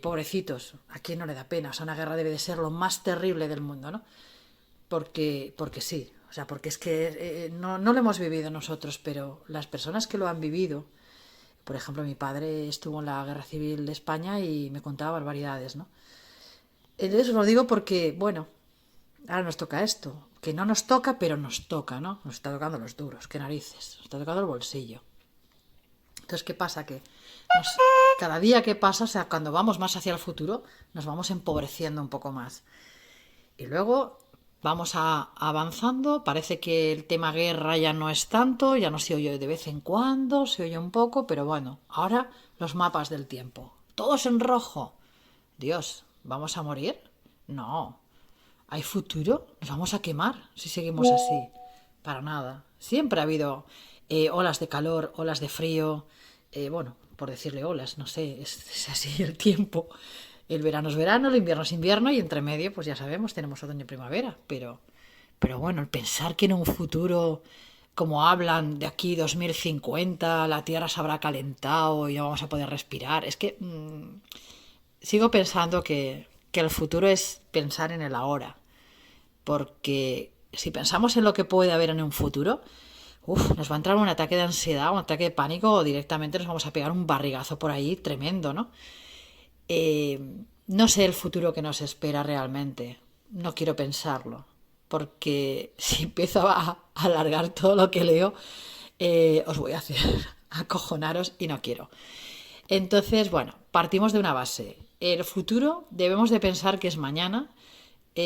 pobrecitos, ¿a quién no le da pena? O sea, una guerra debe de ser lo más terrible del mundo, ¿no? Porque sí, o sea, porque es que no lo hemos vivido nosotros, pero las personas que lo han vivido, por ejemplo, mi padre estuvo en la Guerra Civil de España y me contaba barbaridades, ¿no? Entonces os lo digo porque, bueno, ahora nos toca esto, que no nos toca, pero nos toca, ¿no? Nos está tocando los duros, qué narices, nos está tocando el bolsillo. Entonces, ¿qué pasa? Que cada día que pasa, o sea, cuando vamos más hacia el futuro, nos vamos empobreciendo un poco más. Y luego vamos avanzando, parece que el tema guerra ya no es tanto, ya no se oye de vez en cuando, se oye un poco, pero bueno, ahora los mapas del tiempo, todos en rojo. Dios, ¿vamos a morir? No. ¿Hay futuro? ¿Nos vamos a quemar si seguimos así? Para nada. Siempre ha habido olas de calor, olas de frío, bueno, por decirle olas, no sé, es así el tiempo. El verano es verano, el invierno es invierno y entre medio, pues ya sabemos, tenemos otoño y primavera. Pero bueno, el pensar que en un futuro, como hablan de aquí 2050, la Tierra se habrá calentado y ya vamos a poder respirar, es que sigo pensando que el futuro es pensar en el ahora. Porque si pensamos en lo que puede haber en un futuro, nos va a entrar un ataque de ansiedad, un ataque de pánico, o directamente nos vamos a pegar un barrigazo por ahí tremendo, ¿no? No sé el futuro que nos espera realmente. No quiero pensarlo. Porque si empiezo a alargar todo lo que leo, os voy a hacer acojonaros y no quiero. Entonces, bueno, partimos de una base. El futuro debemos de pensar que es mañana. No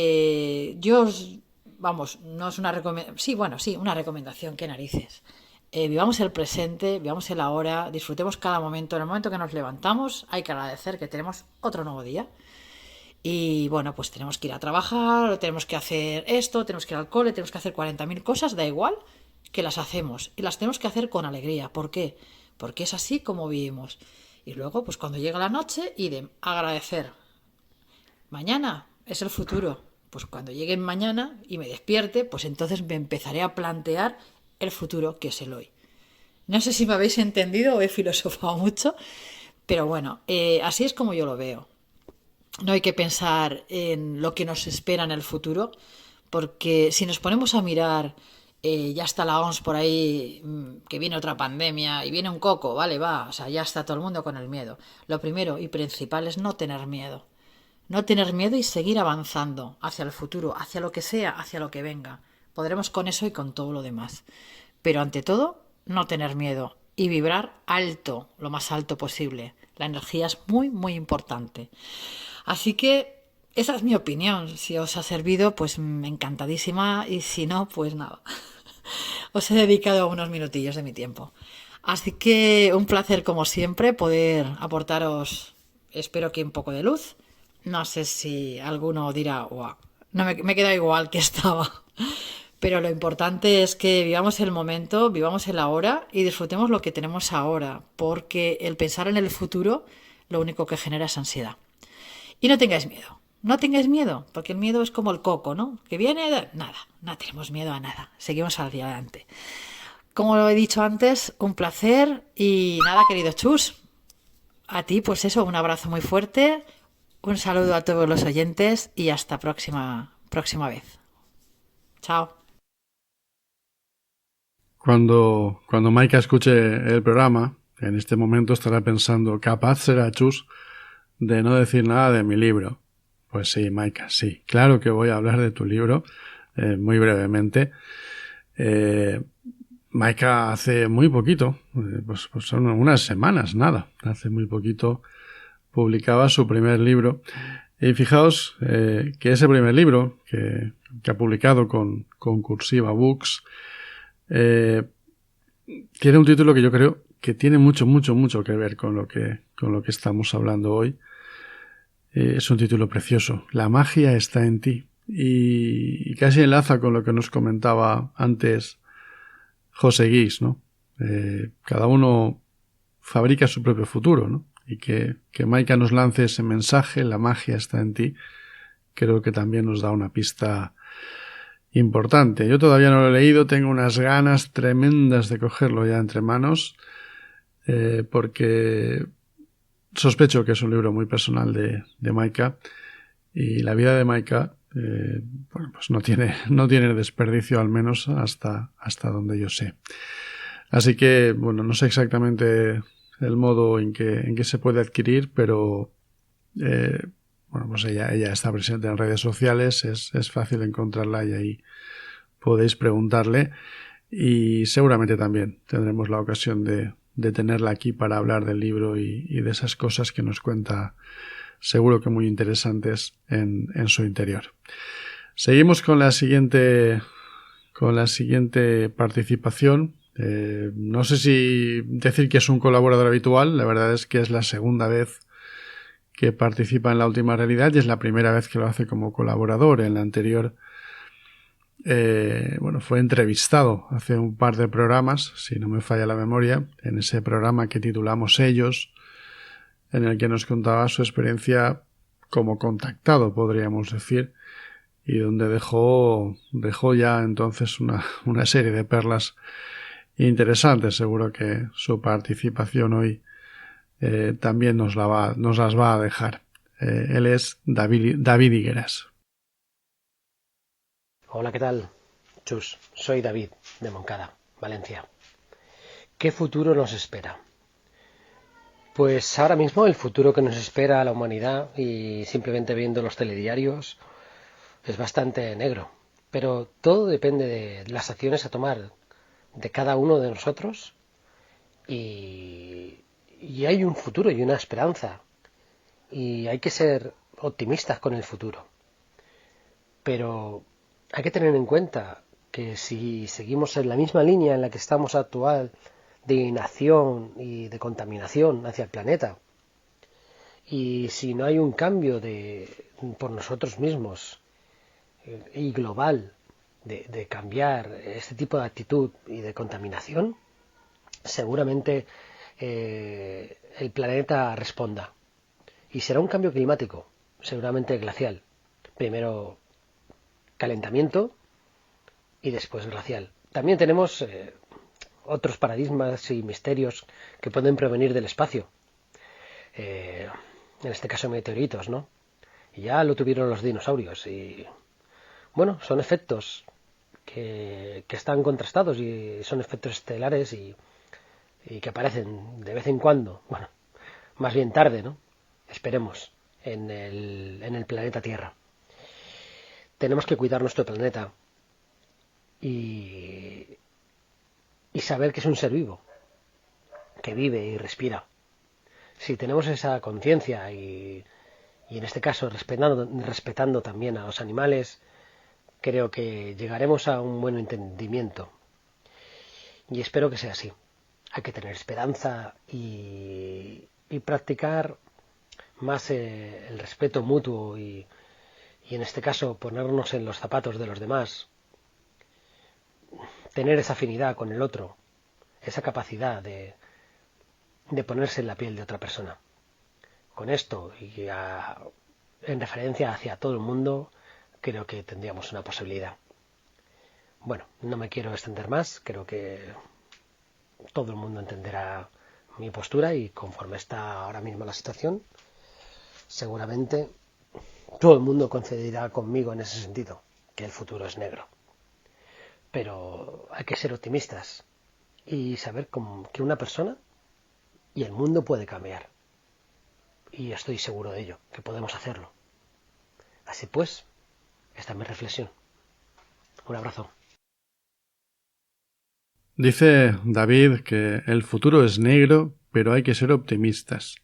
es una recomendación. Sí, bueno, sí, una recomendación, qué narices. Vivamos el presente, vivamos el ahora, disfrutemos cada momento. En el momento que nos levantamos hay que agradecer que tenemos otro nuevo día. Y bueno, pues tenemos que ir a trabajar, tenemos que hacer esto, tenemos que ir al cole, tenemos que hacer 40.000 cosas, da igual, que las hacemos. Y las tenemos que hacer con alegría. ¿Por qué? Porque es así como vivimos. Y luego, pues cuando llega la noche, agradecer. Mañana es el futuro. Pues cuando llegue mañana y me despierte, pues entonces me empezaré a plantear el futuro, que es el hoy. No sé si me habéis entendido o he filosofado mucho, pero bueno, así es como yo lo veo. No hay que pensar en lo que nos espera en el futuro, porque si nos ponemos a mirar, ya está la OMS por ahí, que viene otra pandemia y viene un coco, vale, va, o sea, ya está todo el mundo con el miedo. Lo primero y principal es no tener miedo. No tener miedo y seguir avanzando hacia el futuro, hacia lo que sea, hacia lo que venga. Podremos con eso y con todo lo demás. Pero ante todo, no tener miedo y vibrar alto, lo más alto posible. La energía es muy, muy importante. Así que esa es mi opinión. Si os ha servido, pues encantadísima, y si no, pues nada. Os he dedicado unos minutillos de mi tiempo. Así que un placer como siempre poder aportaros, espero que un poco de luz. No sé si alguno dirá, wow, no me he quedado igual que estaba. Pero lo importante es que vivamos el momento, vivamos el ahora y disfrutemos lo que tenemos ahora, porque el pensar en el futuro lo único que genera es ansiedad. Y no tengáis miedo, no tengáis miedo, porque el miedo es como el coco, ¿no? Que viene, nada, no tenemos miedo a nada, seguimos hacia adelante. Como lo he dicho antes, un placer y nada, querido Chus, a ti pues eso, un abrazo muy fuerte, un saludo a todos los oyentes y hasta próxima vez. Chao. Cuando Maika escuche el programa, en este momento estará pensando, capaz será Chus de no decir nada de mi libro. Pues sí, Maika, sí. Claro que voy a hablar de tu libro, muy brevemente. Maika hace muy poquito, pues son unas semanas, nada. Hace muy poquito publicaba su primer libro. Y fijaos que ese primer libro que ha publicado con Cursiva Books tiene un título que yo creo que tiene mucho que ver con lo que estamos hablando hoy. Es un título precioso. La magia está en ti. Y casi enlaza con lo que nos comentaba antes José Guix, ¿no? Cada uno fabrica su propio futuro, ¿no? Y que Maika nos lance ese mensaje, la magia está en ti, creo que también nos da una pista importante. Yo todavía no lo he leído, tengo unas ganas tremendas de cogerlo ya entre manos, porque sospecho que es un libro muy personal de Maika, y la vida de Maika bueno, pues no tiene desperdicio, al menos hasta donde yo sé. Así que, bueno, no sé exactamente el modo en que se puede adquirir, pero bueno, pues ella está presente en redes sociales, es fácil encontrarla y ahí podéis preguntarle, y seguramente también tendremos la ocasión de tenerla aquí para hablar del libro y de esas cosas que nos cuenta, seguro que muy interesantes en su interior. Seguimos con la siguiente participación. No sé si decir que es un colaborador habitual, la verdad es que es la segunda vez que participa en La Última Realidad y es la primera vez que lo hace como colaborador. En la anterior bueno, fue entrevistado hace un par de programas, si no me falla la memoria, en ese programa que titulamos Ellos, en el que nos contaba su experiencia como contactado, podríamos decir, y donde dejó ya entonces una serie de perlas interesantes. Seguro que su participación hoy también nos las va a dejar. Él es David Higueras. Hola, ¿qué tal? Chus, soy David, de Moncada, Valencia. ¿Qué futuro nos espera? Pues ahora mismo el futuro que nos espera a la humanidad, y simplemente viendo los telediarios, es bastante negro. Pero todo depende de las acciones a tomar de cada uno de nosotros, y hay un futuro y una esperanza, y hay que ser optimistas con el futuro. Pero hay que tener en cuenta que si seguimos en la misma línea en la que estamos actual, de inacción y de contaminación hacia el planeta, y si no hay un cambio por nosotros mismos y global de cambiar este tipo de actitud y de contaminación, seguramente el planeta responda, y será un cambio climático, seguramente glacial. Primero calentamiento y después glacial. También tenemos otros paradigmas y misterios que pueden provenir del espacio, en este caso meteoritos, ¿no? Y ya lo tuvieron los dinosaurios, y bueno, son efectos que están contrastados, y son efectos estelares y que aparecen de vez en cuando, bueno, más bien tarde, ¿no? Esperemos, en el planeta Tierra. Tenemos que cuidar nuestro planeta y saber que es un ser vivo, que vive y respira. Si tenemos esa conciencia y en este caso respetando también a los animales, creo que llegaremos a un buen entendimiento. Y espero que sea así. Hay que tener esperanza y practicar más el respeto mutuo y en este caso ponernos en los zapatos de los demás, tener esa afinidad con el otro, esa capacidad de ponerse en la piel de otra persona. Con esto y a en referencia hacia todo el mundo, creo que tendríamos una posibilidad. Bueno, no me quiero extender más, creo que todo el mundo entenderá mi postura y conforme está ahora mismo la situación, seguramente todo el mundo coincidirá conmigo en ese sentido, que el futuro es negro. Pero hay que ser optimistas y saber que una persona y el mundo puede cambiar. Y estoy seguro de ello, que podemos hacerlo. Así pues, esta es mi reflexión. Un abrazo. Dice David que el futuro es negro, pero hay que ser optimistas.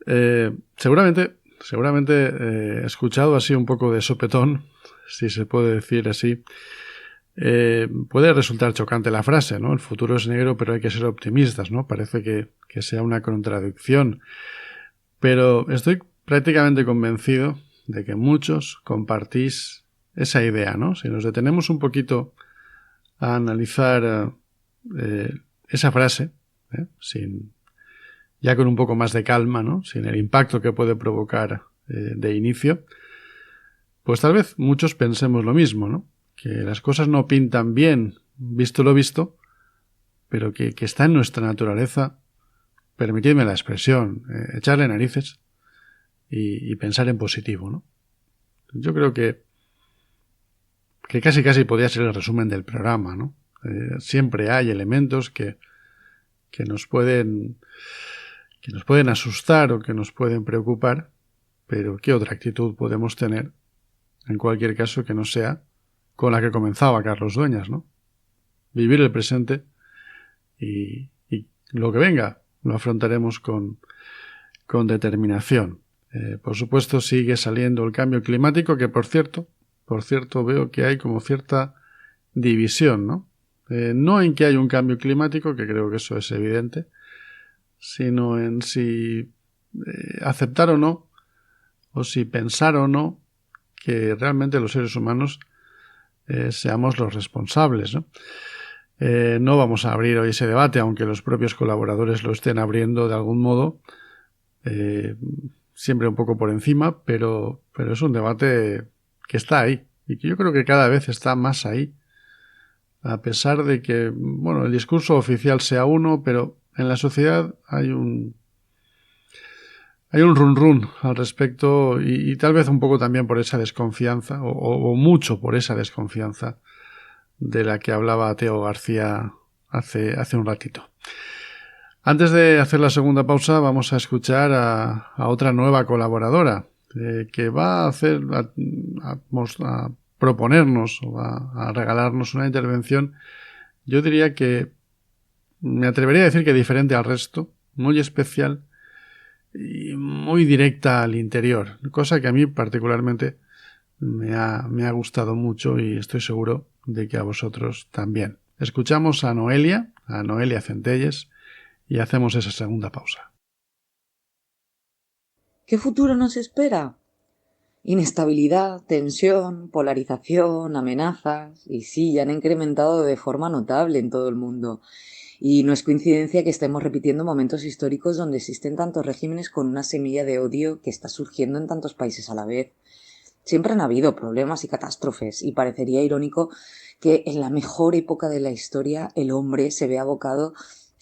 Seguramente he escuchado así un poco de sopetón, si se puede decir así. Puede resultar chocante la frase, ¿no? El futuro es negro, pero hay que ser optimistas, ¿no? Parece que sea una contradicción. Pero estoy prácticamente convencido de que muchos compartís esa idea, ¿no? Si nos detenemos un poquito a analizar esa frase, ya con un poco más de calma, ¿no? Sin el impacto que puede provocar de inicio, pues tal vez muchos pensemos lo mismo, ¿no? Que las cosas no pintan bien, visto lo visto, pero que está en nuestra naturaleza, permitidme la expresión, echarle narices y pensar en positivo, ¿no? Yo creo que casi podría ser el resumen del programa, ¿no? Siempre hay elementos que nos pueden asustar o que nos pueden preocupar, pero ¿qué otra actitud podemos tener, en cualquier caso, que no sea con la que comenzaba Carlos Dueñas, ¿no? Vivir el presente y lo que venga lo afrontaremos con determinación. Por supuesto, sigue saliendo el cambio climático, que por cierto veo que hay como cierta división, ¿no? No en que hay un cambio climático, que creo que eso es evidente, sino en si aceptar o no, o si pensar o no, que realmente los seres humanos seamos los responsables, ¿no? No vamos a abrir hoy ese debate, aunque los propios colaboradores lo estén abriendo de algún modo, siempre un poco por encima, pero es un debate que está ahí y que yo creo que cada vez está más ahí, a pesar de que, bueno, el discurso oficial sea uno, pero en la sociedad hay un run run al respecto y tal vez un poco también por esa desconfianza o mucho por esa desconfianza de la que hablaba Teo García hace un ratito. Antes de hacer la segunda pausa vamos a escuchar a otra nueva colaboradora que va a proponernos o a regalarnos una intervención, yo diría que me atrevería a decir que diferente al resto, muy especial y muy directa al interior, cosa que a mí particularmente me ha gustado mucho y estoy seguro de que a vosotros también. Escuchamos a Noelia Centelles y hacemos esa segunda pausa. ¿Qué futuro nos espera? Inestabilidad, tensión, polarización, amenazas, y sí, ya han incrementado de forma notable en todo el mundo. Y no es coincidencia que estemos repitiendo momentos históricos donde existen tantos regímenes con una semilla de odio que está surgiendo en tantos países a la vez. Siempre han habido problemas y catástrofes, y parecería irónico que en la mejor época de la historia el hombre se vea abocado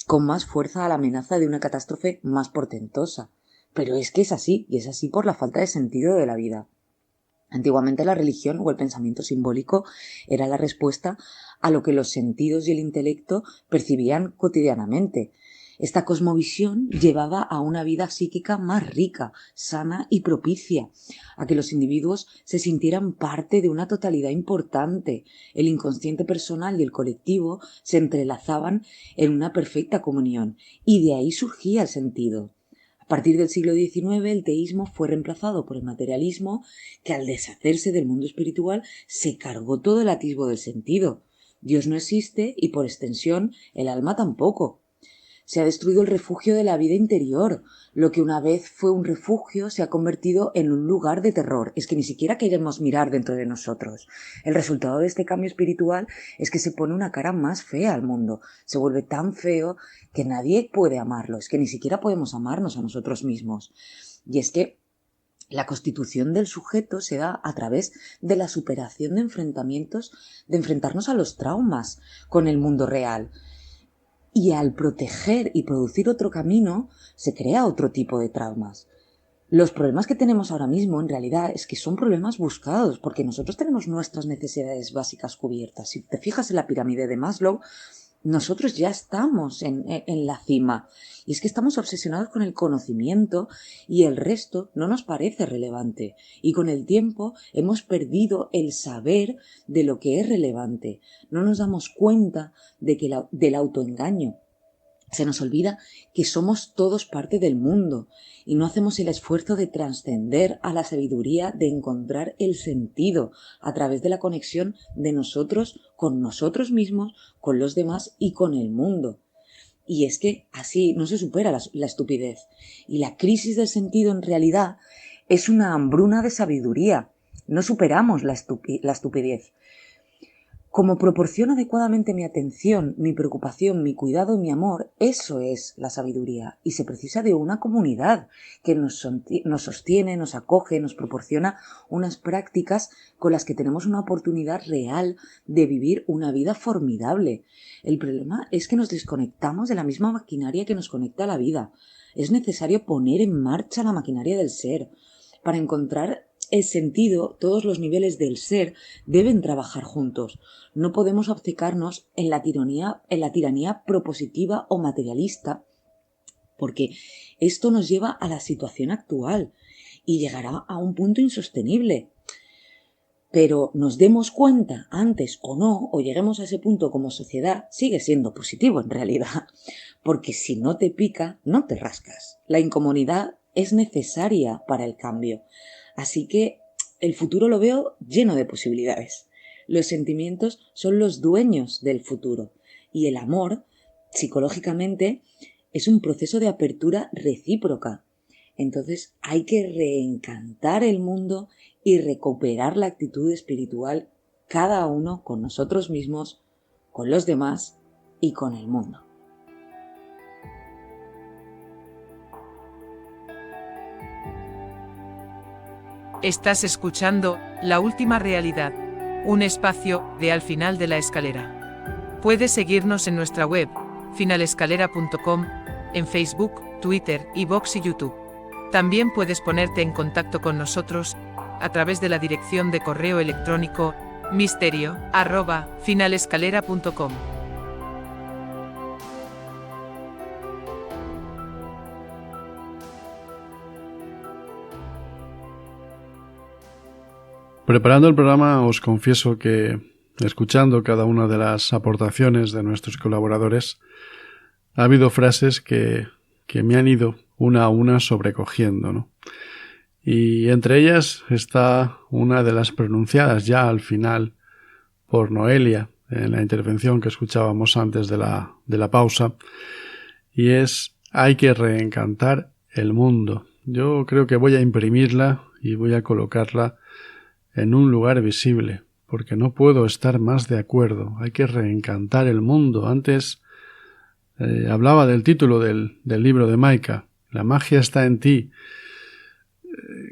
con más fuerza a la amenaza de una catástrofe más portentosa. Pero es que es así, y es así por la falta de sentido de la vida. Antiguamente la religión o el pensamiento simbólico era la respuesta a lo que los sentidos y el intelecto percibían cotidianamente. Esta cosmovisión llevaba a una vida psíquica más rica, sana y propicia, a que los individuos se sintieran parte de una totalidad importante. El inconsciente personal y el colectivo se entrelazaban en una perfecta comunión, y de ahí surgía el sentido. A partir del siglo XIX el teísmo fue reemplazado por el materialismo, que al deshacerse del mundo espiritual se cargó todo el atisbo del sentido. Dios no existe y por extensión el alma tampoco. Se ha destruido el refugio de la vida interior. Lo que una vez fue un refugio se ha convertido en un lugar de terror. Es que ni siquiera queremos mirar dentro de nosotros. El resultado de este cambio espiritual es que se pone una cara más fea al mundo. Se vuelve tan feo que nadie puede amarlo. Es que ni siquiera podemos amarnos a nosotros mismos. Y es que La constitución del sujeto se da a través de la superación de enfrentamientos, de enfrentarnos a los traumas con el mundo real. Y al proteger y producir otro camino, se crea otro tipo de traumas. Los problemas que tenemos ahora mismo, en realidad, es que son problemas buscados, porque nosotros tenemos nuestras necesidades básicas cubiertas. Si te fijas en la pirámide de Maslow, nosotros ya estamos en la cima. Y es que estamos obsesionados con el conocimiento y el resto no nos parece relevante. Y con el tiempo hemos perdido el saber de lo que es relevante. No nos damos cuenta del autoengaño. Se nos olvida que somos todos parte del mundo y no hacemos el esfuerzo de trascender a la sabiduría, de encontrar el sentido a través de la conexión de nosotros con nosotros mismos, con los demás y con el mundo. Y es que así no se supera la estupidez. Y la crisis del sentido en realidad es una hambruna de sabiduría. No superamos la estupidez. Como proporciono adecuadamente mi atención, mi preocupación, mi cuidado y mi amor, eso es la sabiduría. Y se precisa de una comunidad que nos sostiene, nos acoge, nos proporciona unas prácticas con las que tenemos una oportunidad real de vivir una vida formidable. El problema es que nos desconectamos de la misma maquinaria que nos conecta a la vida. Es necesario poner en marcha la maquinaria del ser. Para encontrar el sentido, todos los niveles del ser deben trabajar juntos. No podemos obcecarnos en la tiranía propositiva o materialista, porque esto nos lleva a la situación actual y llegará a un punto insostenible. Pero nos demos cuenta antes o no, o lleguemos a ese punto como sociedad, sigue siendo positivo en realidad, porque si no te pica, no te rascas. La incomodidad es necesaria para el cambio. Así que el futuro lo veo lleno de posibilidades. Los sentimientos son los dueños del futuro y el amor, psicológicamente, es un proceso de apertura recíproca. Entonces hay que reencantar el mundo y recuperar la actitud espiritual, cada uno con nosotros mismos, con los demás y con el mundo. Estás escuchando La Última Realidad, un espacio de Al Final de la Escalera. Puedes seguirnos en nuestra web, finalescalera.com, en Facebook, Twitter, iVoox y YouTube. También puedes ponerte en contacto con nosotros a través de la dirección de correo electrónico misterio@finalescalera.com. Preparando el programa os confieso que, escuchando cada una de las aportaciones de nuestros colaboradores, ha habido frases que me han ido una a una sobrecogiendo, ¿no? Y entre ellas está una de las pronunciadas ya al final por Noelia en la intervención que escuchábamos antes de la pausa, y es: hay que reencantar el mundo. Yo creo que voy a imprimirla y voy a colocarla en un lugar visible, porque no puedo estar más de acuerdo. Hay que reencantar el mundo. Antes hablaba del título del libro de Maika, La magia está en ti.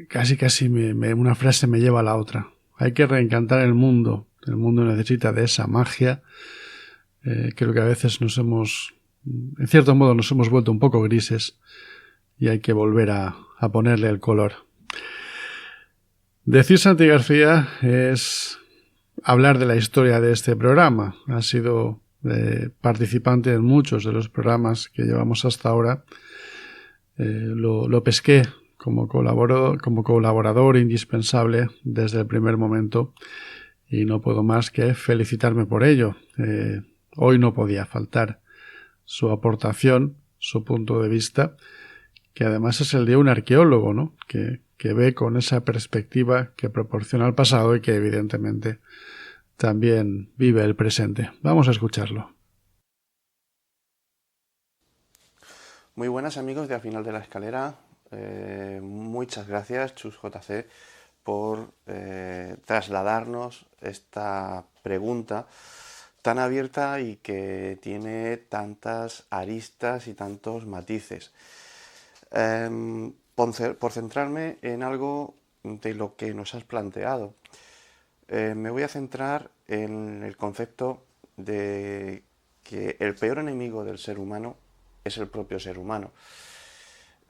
Casi una frase me lleva a la otra. Hay que reencantar el mundo. El mundo necesita de esa magia. Creo que a veces en cierto modo nos hemos vuelto un poco grises y hay que volver a ponerle el color. Decir Santi García es hablar de la historia de este programa. Ha sido participante en muchos de los programas que llevamos hasta ahora. Lo pesqué como colaborador indispensable desde el primer momento y no puedo más que felicitarme por ello. Hoy no podía faltar su aportación, su punto de vista, que además es el de un arqueólogo, ¿no? que ve con esa perspectiva que proporciona el pasado y que evidentemente también vive el presente. Vamos a escucharlo. Muy buenas amigos de Al Final de la Escalera. Muchas gracias, Chus JC, por trasladarnos esta pregunta tan abierta y que tiene tantas aristas y tantos matices. por centrarme en algo de lo que nos has planteado, me voy a centrar en el concepto de que el peor enemigo del ser humano es el propio ser humano.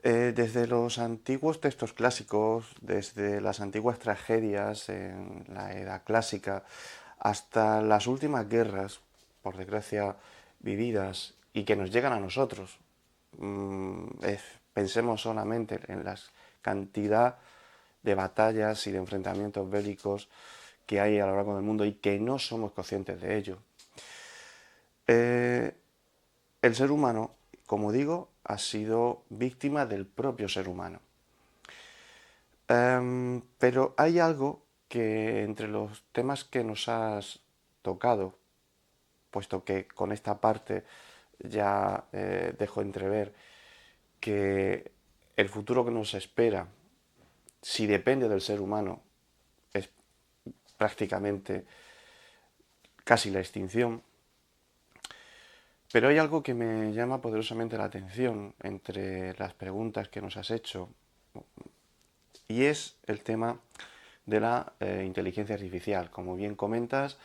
Desde los antiguos textos clásicos, desde las antiguas tragedias en la Edad Clásica, hasta las últimas guerras, por desgracia, vividas y que nos llegan a nosotros. Pensemos solamente en la cantidad de batallas y de enfrentamientos bélicos que hay a lo largo del mundo y que no somos conscientes de ello. El ser humano, como digo, ha sido víctima del propio ser humano. Pero hay algo que entre los temas que nos has tocado, puesto que con esta parte ya dejo entrever que el futuro que nos espera, si depende del ser humano, es prácticamente casi la extinción. Pero hay algo que me llama poderosamente la atención entre las preguntas que nos has hecho, y es el tema de la inteligencia artificial. Como bien comentas,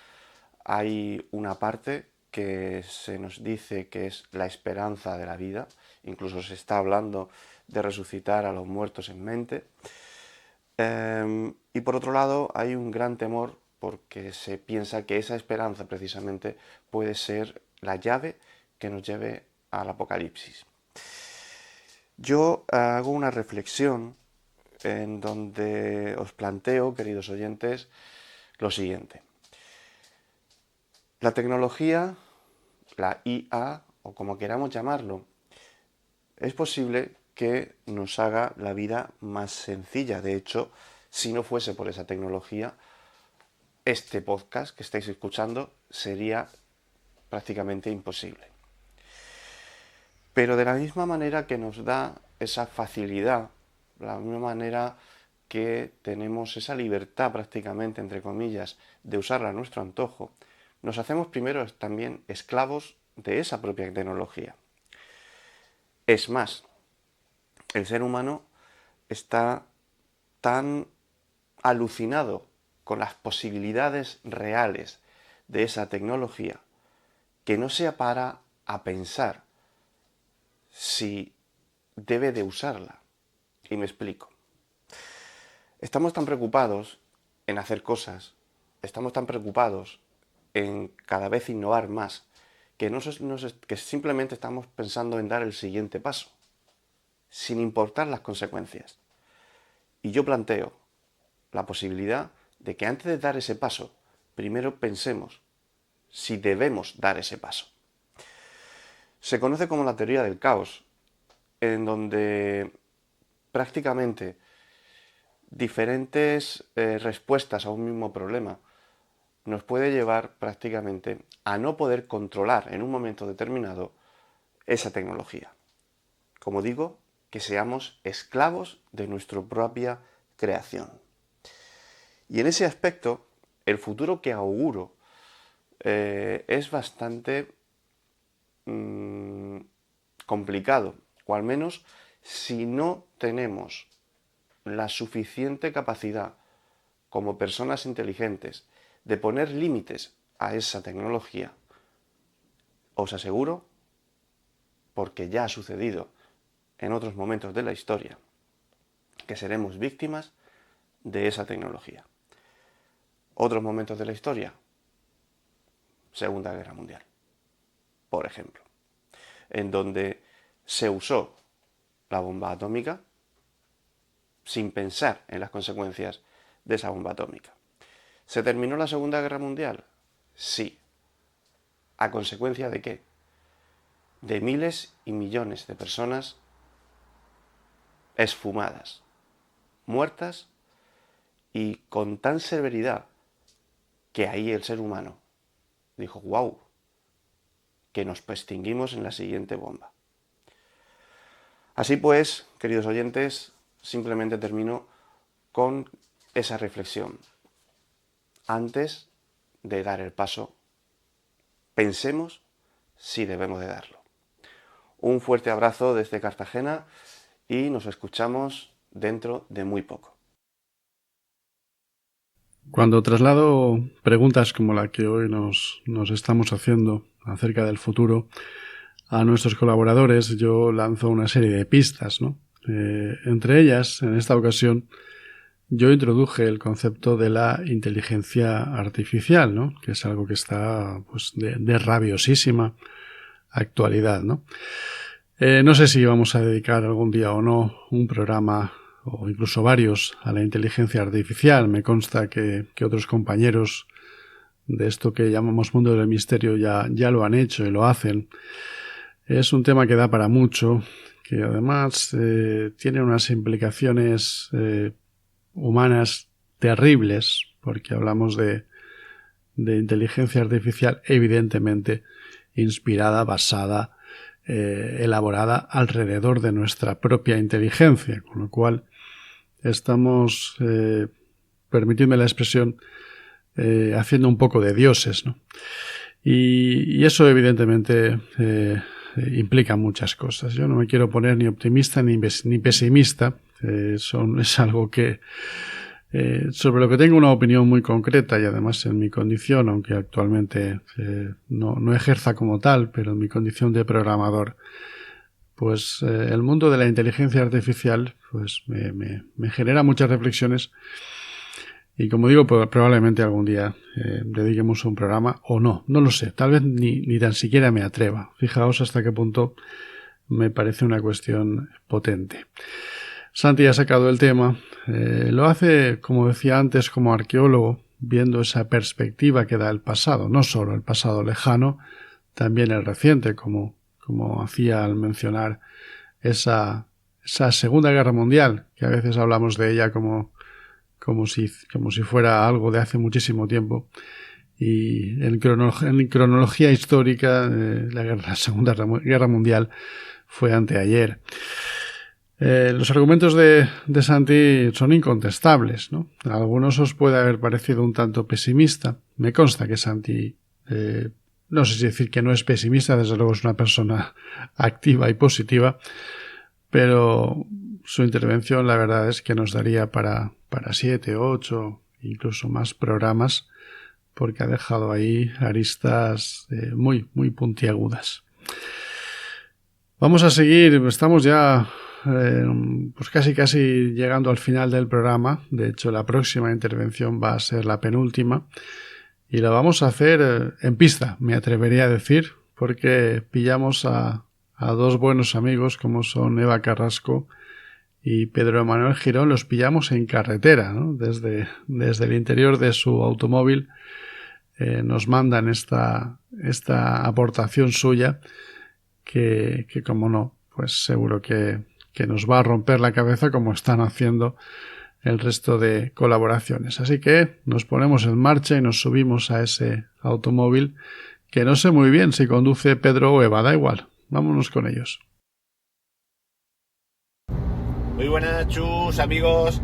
hay una parte que se nos dice que es la esperanza de la vida, incluso se está hablando de resucitar a los muertos en mente. Y por otro lado hay un gran temor porque se piensa que esa esperanza precisamente puede ser la llave que nos lleve al apocalipsis. Yo hago una reflexión en donde os planteo, queridos oyentes, lo siguiente. La tecnología, la IA, o como queramos llamarlo, es posible que nos haga la vida más sencilla. De hecho, si no fuese por esa tecnología, este podcast que estáis escuchando sería prácticamente imposible. Pero de la misma manera que nos da esa facilidad, de la misma manera que tenemos esa libertad prácticamente, entre comillas, de usarla a nuestro antojo, nos hacemos primero también esclavos de esa propia tecnología. Es más, el ser humano está tan alucinado con las posibilidades reales de esa tecnología que no se para a pensar si debe de usarla. Y me explico. Estamos tan preocupados en hacer cosas, estamos tan preocupados en cada vez innovar más, que simplemente estamos pensando en dar el siguiente paso, sin importar las consecuencias. Y yo planteo la posibilidad de que antes de dar ese paso, primero pensemos si debemos dar ese paso. Se conoce como la teoría del caos, en donde prácticamente diferentes respuestas a un mismo problema nos puede llevar prácticamente a no poder controlar en un momento determinado esa tecnología. Como digo, que seamos esclavos de nuestra propia creación. Y en ese aspecto, el futuro que auguro es bastante complicado, o al menos si no tenemos la suficiente capacidad como personas inteligentes de poner límites a esa tecnología, os aseguro, porque ya ha sucedido en otros momentos de la historia, que seremos víctimas de esa tecnología. Otros momentos de la historia, Segunda Guerra Mundial, por ejemplo, en donde se usó la bomba atómica sin pensar en las consecuencias de esa bomba atómica. ¿Se terminó la Segunda Guerra Mundial? Sí. ¿A consecuencia de qué? De miles y millones de personas esfumadas, muertas, y con tan severidad que ahí el ser humano dijo, ¡guau!, que nos extinguimos en la siguiente bomba. Así pues, queridos oyentes, simplemente termino con esa reflexión. Antes de dar el paso, pensemos si debemos de darlo. Un fuerte abrazo desde Cartagena y nos escuchamos dentro de muy poco. Cuando traslado preguntas como la que hoy nos estamos haciendo acerca del futuro a nuestros colaboradores, yo lanzo una serie de pistas, ¿no? Entre ellas, en esta ocasión, yo introduje el concepto de la inteligencia artificial, ¿no? Que es algo que está pues, de rabiosísima actualidad, ¿no? No sé si vamos a dedicar algún día o no un programa o incluso varios a la inteligencia artificial. Me consta que otros compañeros de esto que llamamos mundo del misterio ya lo han hecho y lo hacen. Es un tema que da para mucho, que además tiene unas implicaciones humanas terribles, porque hablamos de inteligencia artificial evidentemente inspirada, basada, elaborada alrededor de nuestra propia inteligencia, con lo cual estamos, permitidme la expresión, haciendo un poco de dioses, ¿no? Y eso evidentemente implica muchas cosas. Yo no me quiero poner ni optimista ni pesimista. Es algo que sobre lo que tengo una opinión muy concreta y además en mi condición, aunque actualmente no ejerza como tal, pero en mi condición de programador, pues el mundo de la inteligencia artificial pues me genera muchas reflexiones y como digo, probablemente algún día dediquemos un programa o no lo sé, tal vez ni tan siquiera me atreva. Fijaos hasta qué punto me parece una cuestión potente. Santi ha sacado el tema, lo hace, como decía antes, como arqueólogo, viendo esa perspectiva que da el pasado, no solo el pasado lejano, también el reciente, como hacía al mencionar esa Segunda Guerra Mundial, que a veces hablamos de ella como si fuera algo de hace muchísimo tiempo. Y en cronología histórica, la Segunda Guerra Mundial fue anteayer. Los argumentos de Santi son incontestables, ¿no? A algunos os puede haber parecido un tanto pesimista. Me consta que Santi, no sé si decir que no es pesimista, desde luego es una persona activa y positiva, pero su intervención la verdad es que nos daría para 7, 8, incluso más programas, porque ha dejado ahí aristas muy, muy puntiagudas. Vamos a seguir, estamos ya pues casi llegando al final del programa. De hecho, la próxima intervención va a ser la penúltima y la vamos a hacer en pista, me atrevería a decir, porque pillamos a dos buenos amigos como son Eva Carrasco y Pedro Manuel Girón. Los pillamos en carretera, ¿no? Desde el interior de su automóvil nos mandan esta aportación suya que como no, pues seguro que nos va a romper la cabeza como están haciendo el resto de colaboraciones. Así que nos ponemos en marcha y nos subimos a ese automóvil que no sé muy bien si conduce Pedro o Eva, da igual. Vámonos con ellos. Muy buenas, chus, amigos.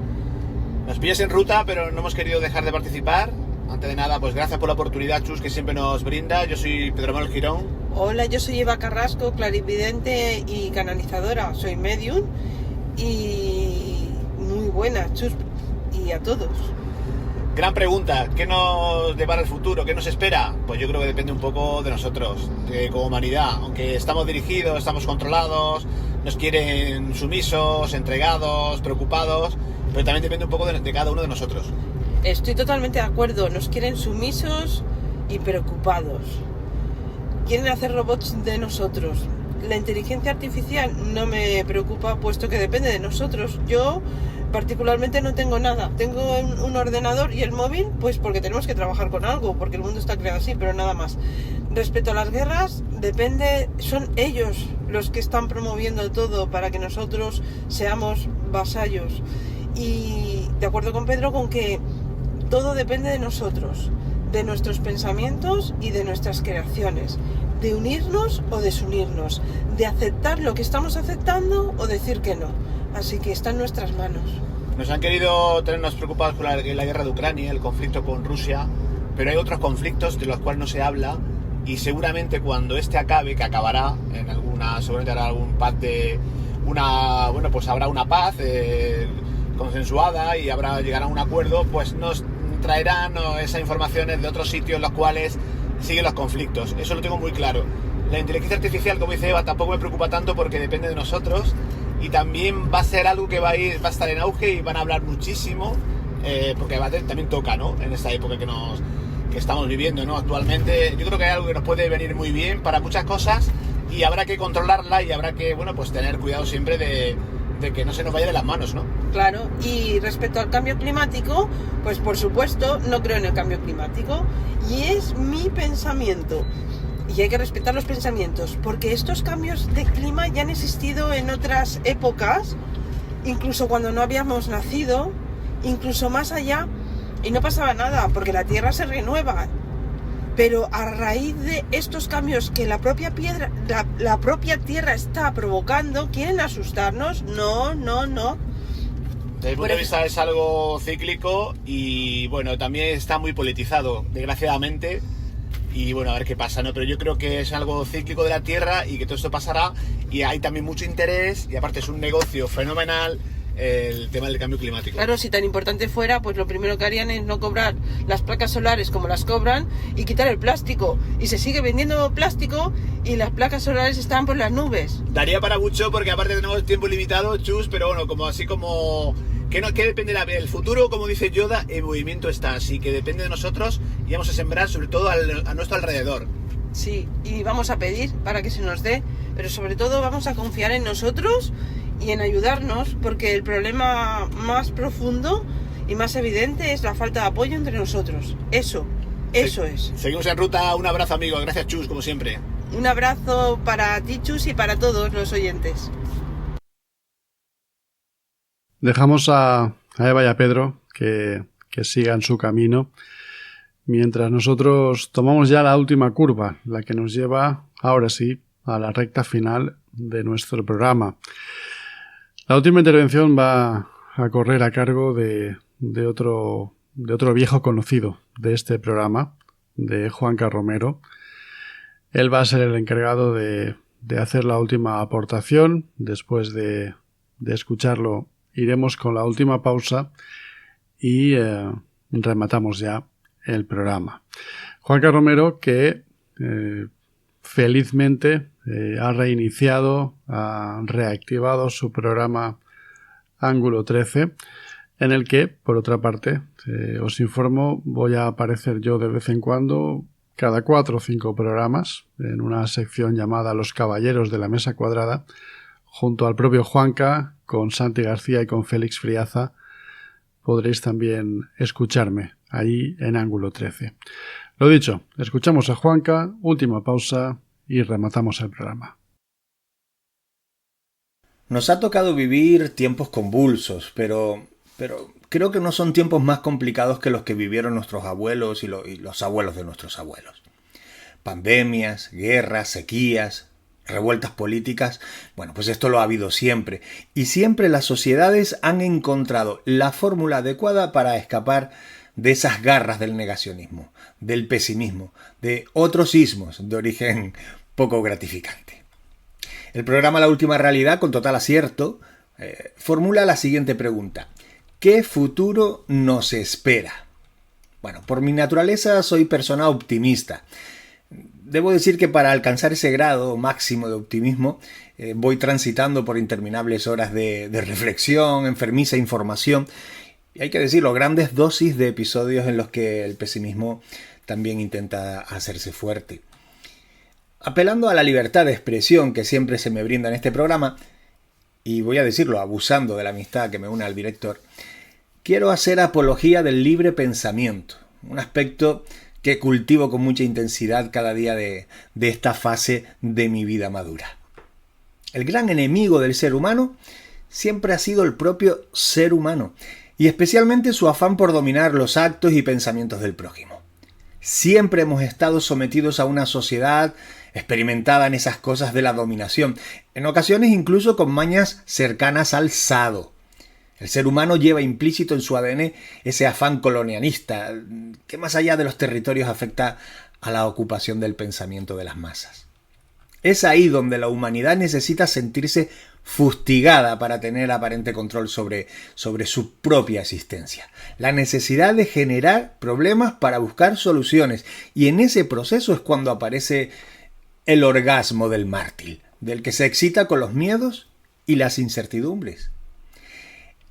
Nos pillas en ruta, pero no hemos querido dejar de participar. Antes de nada, pues gracias por la oportunidad, chus, que siempre nos brinda. Yo soy Pedro Manuel Girón. Hola, yo soy Eva Carrasco, clarividente y canalizadora. Soy medium y muy buena, chus, y a todos. Gran pregunta, ¿qué nos depara el futuro? ¿Qué nos espera? Pues yo creo que depende un poco de nosotros, como humanidad. Aunque estamos dirigidos, estamos controlados, nos quieren sumisos, entregados, preocupados, pero también depende un poco de cada uno de nosotros. Estoy totalmente de acuerdo, nos quieren sumisos y preocupados. Quieren hacer robots de nosotros. La inteligencia artificial no me preocupa, puesto que depende de nosotros. Yo particularmente no tengo nada. Tengo un ordenador y el móvil, pues porque tenemos que trabajar con algo, porque el mundo está creado así, pero nada más. Respecto a las guerras, son ellos los que están promoviendo todo para que nosotros seamos vasallos. Y de acuerdo con Pedro con que todo depende de nosotros, de nuestros pensamientos y de nuestras creaciones, de unirnos o desunirnos, de aceptar lo que estamos aceptando o decir que no. Así que está en nuestras manos. Nos han querido tenernos preocupados por la guerra de Ucrania, el conflicto con Rusia, pero hay otros conflictos de los cuales no se habla y seguramente cuando este acabe, que acabará, seguramente hará algún pacto de pues habrá una paz consensuada y llegará a un acuerdo, pues nos traerán esas informaciones de otros sitios en los cuales siguen los conflictos. Eso lo tengo muy claro. La inteligencia artificial, como dice Eva, tampoco me preocupa tanto porque depende de nosotros, y también va a ser algo que va a estar en auge y van a hablar muchísimo, porque también toca, ¿no? En esta época que estamos viviendo, ¿no? Actualmente yo creo que hay algo que nos puede venir muy bien para muchas cosas, y habrá que controlarla y habrá que, pues tener cuidado siempre de que no se nos vaya de las manos, ¿no? Claro, y respecto al cambio climático, pues por supuesto no creo en el cambio climático, y es mi pensamiento. Y hay que respetar los pensamientos, porque estos cambios de clima ya han existido en otras épocas, incluso cuando no habíamos nacido, incluso más allá, y no pasaba nada, porque la Tierra se renueva. Pero a raíz de estos cambios que la propia Tierra está provocando, ¿quieren asustarnos? No. Desde mi punto de vista es algo cíclico y bueno, también está muy politizado, desgraciadamente. Y bueno, a ver qué pasa, ¿no? Pero yo creo que es algo cíclico de la Tierra y que todo esto pasará, y hay también mucho interés, y aparte es un negocio fenomenal el tema del cambio climático. Claro, si tan importante fuera, pues lo primero que harían es no cobrar las placas solares como las cobran y quitar el plástico. Y se sigue vendiendo plástico y las placas solares están por las nubes. Daría para mucho porque aparte tenemos tiempo limitado, Chus, pero bueno, que depende del futuro, como dice Yoda, en movimiento está, así que depende de nosotros y vamos a sembrar sobre todo a nuestro alrededor. Sí, y vamos a pedir para que se nos dé, pero sobre todo vamos a confiar en nosotros y en ayudarnos, porque el problema más profundo y más evidente es la falta de apoyo entre nosotros. Eso es. Seguimos en ruta, un abrazo, amigo, gracias, Chus, como siempre. Un abrazo para ti, Chus, y para todos los oyentes. Dejamos a Eva y a Pedro que sigan su camino, mientras nosotros tomamos ya la última curva, la que nos lleva, ahora sí, a la recta final de nuestro programa. La última intervención va a correr a cargo de otro viejo conocido de este programa, de Juanca Romero. Él va a ser el encargado de hacer la última aportación. Después de escucharlo, iremos con la última pausa y rematamos ya el programa. Juanca Romero, que felizmente ha reiniciado, ha reactivado su programa Ángulo 13, en el que, por otra parte, os informo, voy a aparecer yo de vez en cuando, cada 4 o 5 programas, en una sección llamada Los Caballeros de la Mesa Cuadrada, junto al propio Juanca, con Santi García y con Félix Friaza. Podréis también escucharme ahí en Ángulo 13. Lo dicho, escuchamos a Juanca, última pausa y rematamos el programa. Nos ha tocado vivir tiempos convulsos, pero creo que no son tiempos más complicados que los que vivieron nuestros abuelos y los abuelos de nuestros abuelos. Pandemias, guerras, sequías, revueltas políticas, bueno, pues esto lo ha habido siempre. Y siempre las sociedades han encontrado la fórmula adecuada para escapar de esas garras del negacionismo, del pesimismo, de otros ismos de origen poco gratificante. El programa La Última Realidad, con total acierto, formula la siguiente pregunta: ¿qué futuro nos espera? Bueno, por mi naturaleza soy persona optimista. Debo decir que para alcanzar ese grado máximo de optimismo voy transitando por interminables horas de reflexión, enfermiza información, y hay que decirlo, grandes dosis de episodios en los que el pesimismo también intenta hacerse fuerte. Apelando a la libertad de expresión que siempre se me brinda en este programa, y voy a decirlo abusando de la amistad que me une al director, quiero hacer apología del libre pensamiento, un aspecto que cultivo con mucha intensidad cada día de esta fase de mi vida madura. El gran enemigo del ser humano siempre ha sido el propio ser humano, y especialmente su afán por dominar los actos y pensamientos del prójimo. Siempre hemos estado sometidos a una sociedad experimentada en esas cosas de la dominación, en ocasiones incluso con mañas cercanas al sado. El ser humano lleva implícito en su ADN ese afán colonialista, que más allá de los territorios afecta a la ocupación del pensamiento de las masas. Es ahí donde la humanidad necesita sentirse fustigada para tener aparente control sobre su propia existencia. La necesidad de generar problemas para buscar soluciones. Y en ese proceso es cuando aparece el orgasmo del mártir, del que se excita con los miedos y las incertidumbres.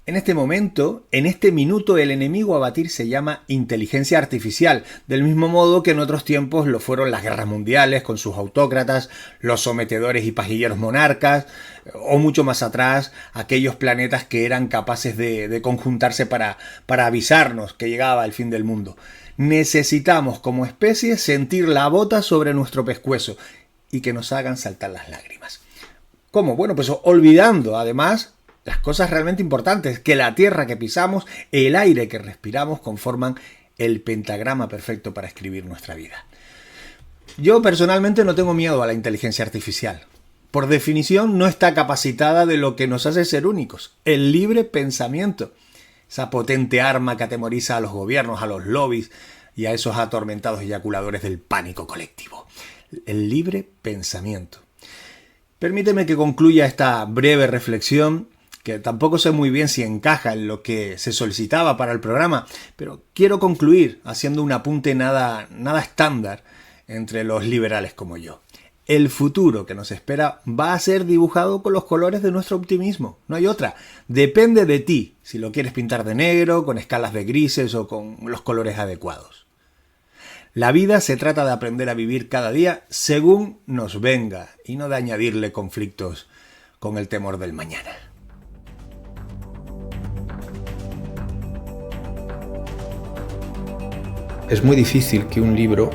En este momento, en este minuto, el enemigo a batir se llama inteligencia artificial, del mismo modo que en otros tiempos lo fueron las guerras mundiales con sus autócratas, los sometedores y pajilleros monarcas, o mucho más atrás, aquellos planetas que eran capaces de conjuntarse para avisarnos que llegaba el fin del mundo. Necesitamos como especie sentir la bota sobre nuestro pescuezo y que nos hagan saltar las lágrimas. ¿Cómo? Bueno, pues olvidando además las cosas realmente importantes, que la tierra que pisamos, el aire que respiramos conforman el pentagrama perfecto para escribir nuestra vida. Yo personalmente no tengo miedo a la inteligencia artificial. Por definición no está capacitada de lo que nos hace ser únicos, el libre pensamiento. Esa potente arma que atemoriza a los gobiernos, a los lobbies y a esos atormentados eyaculadores del pánico colectivo. El libre pensamiento. Permíteme que concluya esta breve reflexión, que tampoco sé muy bien si encaja en lo que se solicitaba para el programa, pero quiero concluir haciendo un apunte nada estándar entre los liberales como yo. El futuro que nos espera va a ser dibujado con los colores de nuestro optimismo, no hay otra. Depende de ti si lo quieres pintar de negro, con escalas de grises o con los colores adecuados. La vida se trata de aprender a vivir cada día según nos venga y no de añadirle conflictos con el temor del mañana. Es muy difícil que un libro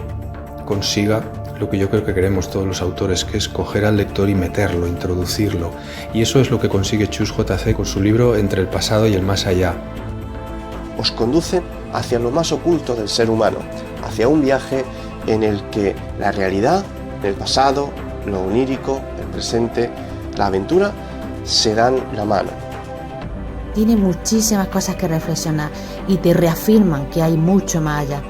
consiga lo que yo creo que queremos todos los autores, que es coger al lector y meterlo, introducirlo. Y eso es lo que consigue Chus JC con su libro Entre el pasado y el más allá. Os conducen hacia lo más oculto del ser humano, hacia un viaje en el que la realidad, el pasado, lo onírico, el presente, la aventura, se dan la mano. Tiene muchísimas cosas que reflexionar y te reafirman que hay mucho más allá.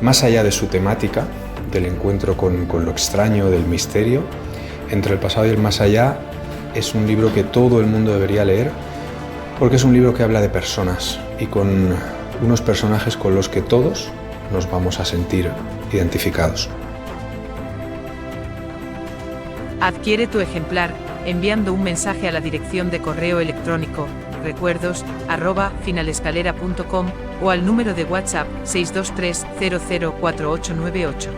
Más allá de su temática, del encuentro con lo extraño, del misterio, Entre el pasado y el más allá es un libro que todo el mundo debería leer, porque es un libro que habla de personas y con unos personajes con los que todos nos vamos a sentir identificados. Adquiere tu ejemplar enviando un mensaje a la dirección de correo electrónico recuerdos@finalescalera.com o al número de WhatsApp 623 004898.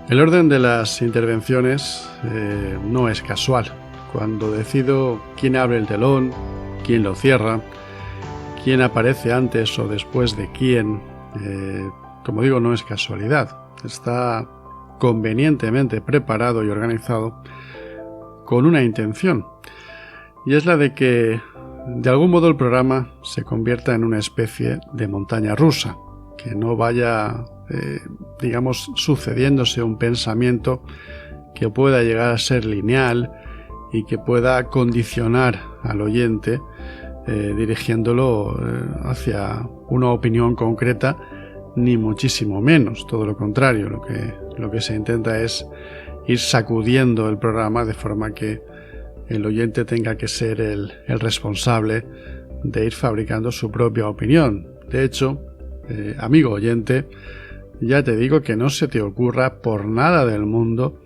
El orden de las intervenciones no es casual. Cuando decido quién abre el telón, quién lo cierra, quién aparece antes o después de quién, como digo, no es casualidad. Está convenientemente preparado y organizado con una intención. Y es la de que, de algún modo, el programa se convierta en una especie de montaña rusa, que no vaya sucediéndose un pensamiento que pueda llegar a ser lineal y que pueda condicionar al oyente dirigiéndolo hacia una opinión concreta, ni muchísimo menos, todo lo contrario. Lo que se intenta es ir sacudiendo el programa de forma que el oyente tenga que ser el responsable de ir fabricando su propia opinión. De hecho, amigo oyente, ya te digo que no se te ocurra por nada del mundo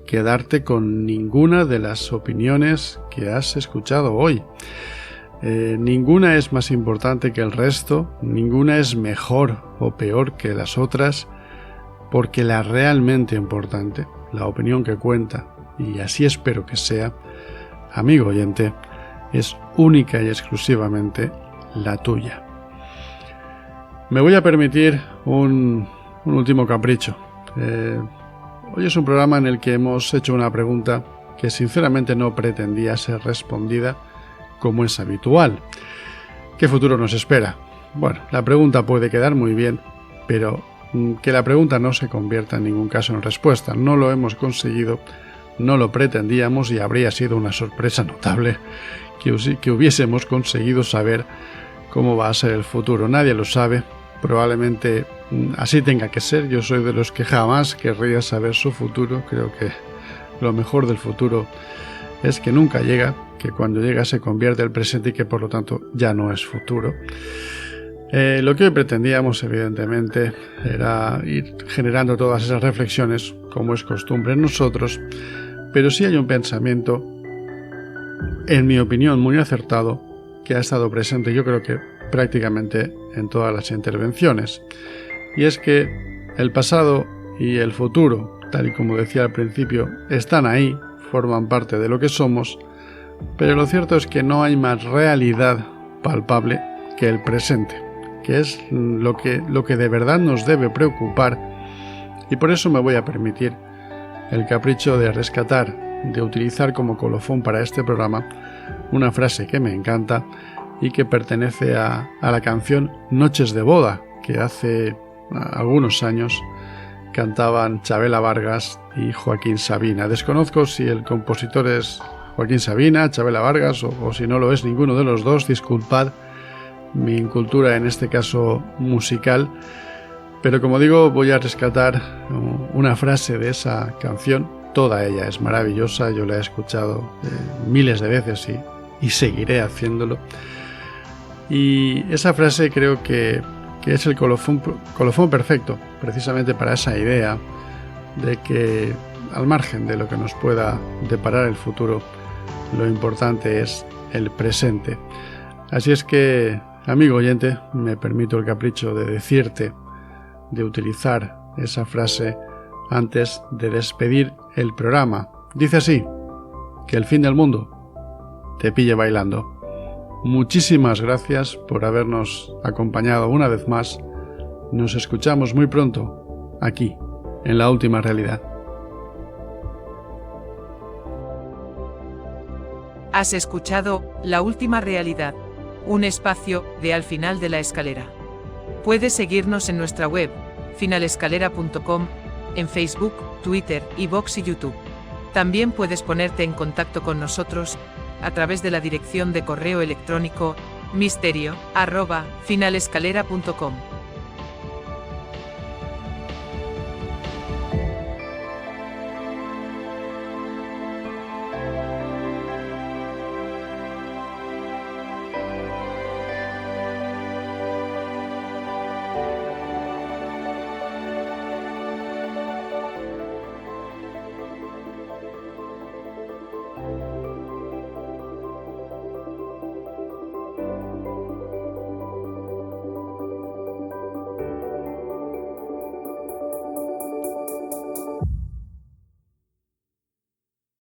quedarte con ninguna de las opiniones que has escuchado hoy. Ninguna es más importante que el resto, ninguna es mejor o peor que las otras, porque la realmente importante, la opinión que cuenta, y así espero que sea, amigo oyente, es única y exclusivamente la tuya. Me voy a permitir un último capricho. Hoy es un programa en el que hemos hecho una pregunta que sinceramente no pretendía ser respondida como es habitual. ¿Qué futuro nos espera? Bueno, la pregunta puede quedar muy bien, pero que la pregunta no se convierta en ningún caso en respuesta. No lo hemos conseguido, no lo pretendíamos y habría sido una sorpresa notable que hubiésemos conseguido saber cómo va a ser el futuro. Nadie lo sabe, probablemente así tenga que ser. Yo soy de los que jamás querría saber su futuro. Creo que lo mejor del futuro es que nunca llega, que cuando llega se convierte el presente y que por lo tanto ya no es futuro. Lo que hoy pretendíamos, evidentemente, era ir generando todas esas reflexiones, como es costumbre en nosotros, pero sí hay un pensamiento, en mi opinión, muy acertado, que ha estado presente, yo creo que prácticamente en todas las intervenciones, y es que el pasado y el futuro, tal y como decía al principio, están ahí, forman parte de lo que somos, pero lo cierto es que no hay más realidad palpable que el presente, que es lo que de verdad nos debe preocupar, y por eso me voy a permitir el capricho de rescatar, de utilizar como colofón para este programa una frase que me encanta y que pertenece a la canción Noches de Boda, que hace algunos años cantaban Chabela Vargas y Joaquín Sabina. Desconozco si el compositor es Joaquín Sabina, Chabela Vargas o si no lo es ninguno de los dos, disculpad mi incultura en este caso musical, pero como digo, voy a rescatar una frase de esa canción. Toda ella es maravillosa, yo la he escuchado miles de veces y seguiré haciéndolo. Y esa frase creo que es el colofón perfecto, precisamente para esa idea de que, al margen de lo que nos pueda deparar el futuro, lo importante es el presente. Así es que, amigo oyente, me permito el capricho de decirte, de utilizar esa frase antes de despedir el programa. Dice así: que el fin del mundo te pille bailando. Muchísimas gracias por habernos acompañado una vez más. Nos escuchamos muy pronto, aquí, en La Última Realidad. Has escuchado La Última Realidad, un espacio de Al Final de la Escalera. Puedes seguirnos en nuestra web, finalescalera.com, en Facebook, Twitter, iVoox y YouTube. También puedes ponerte en contacto con nosotros a través de la dirección de correo electrónico misterio@finalescalera.com.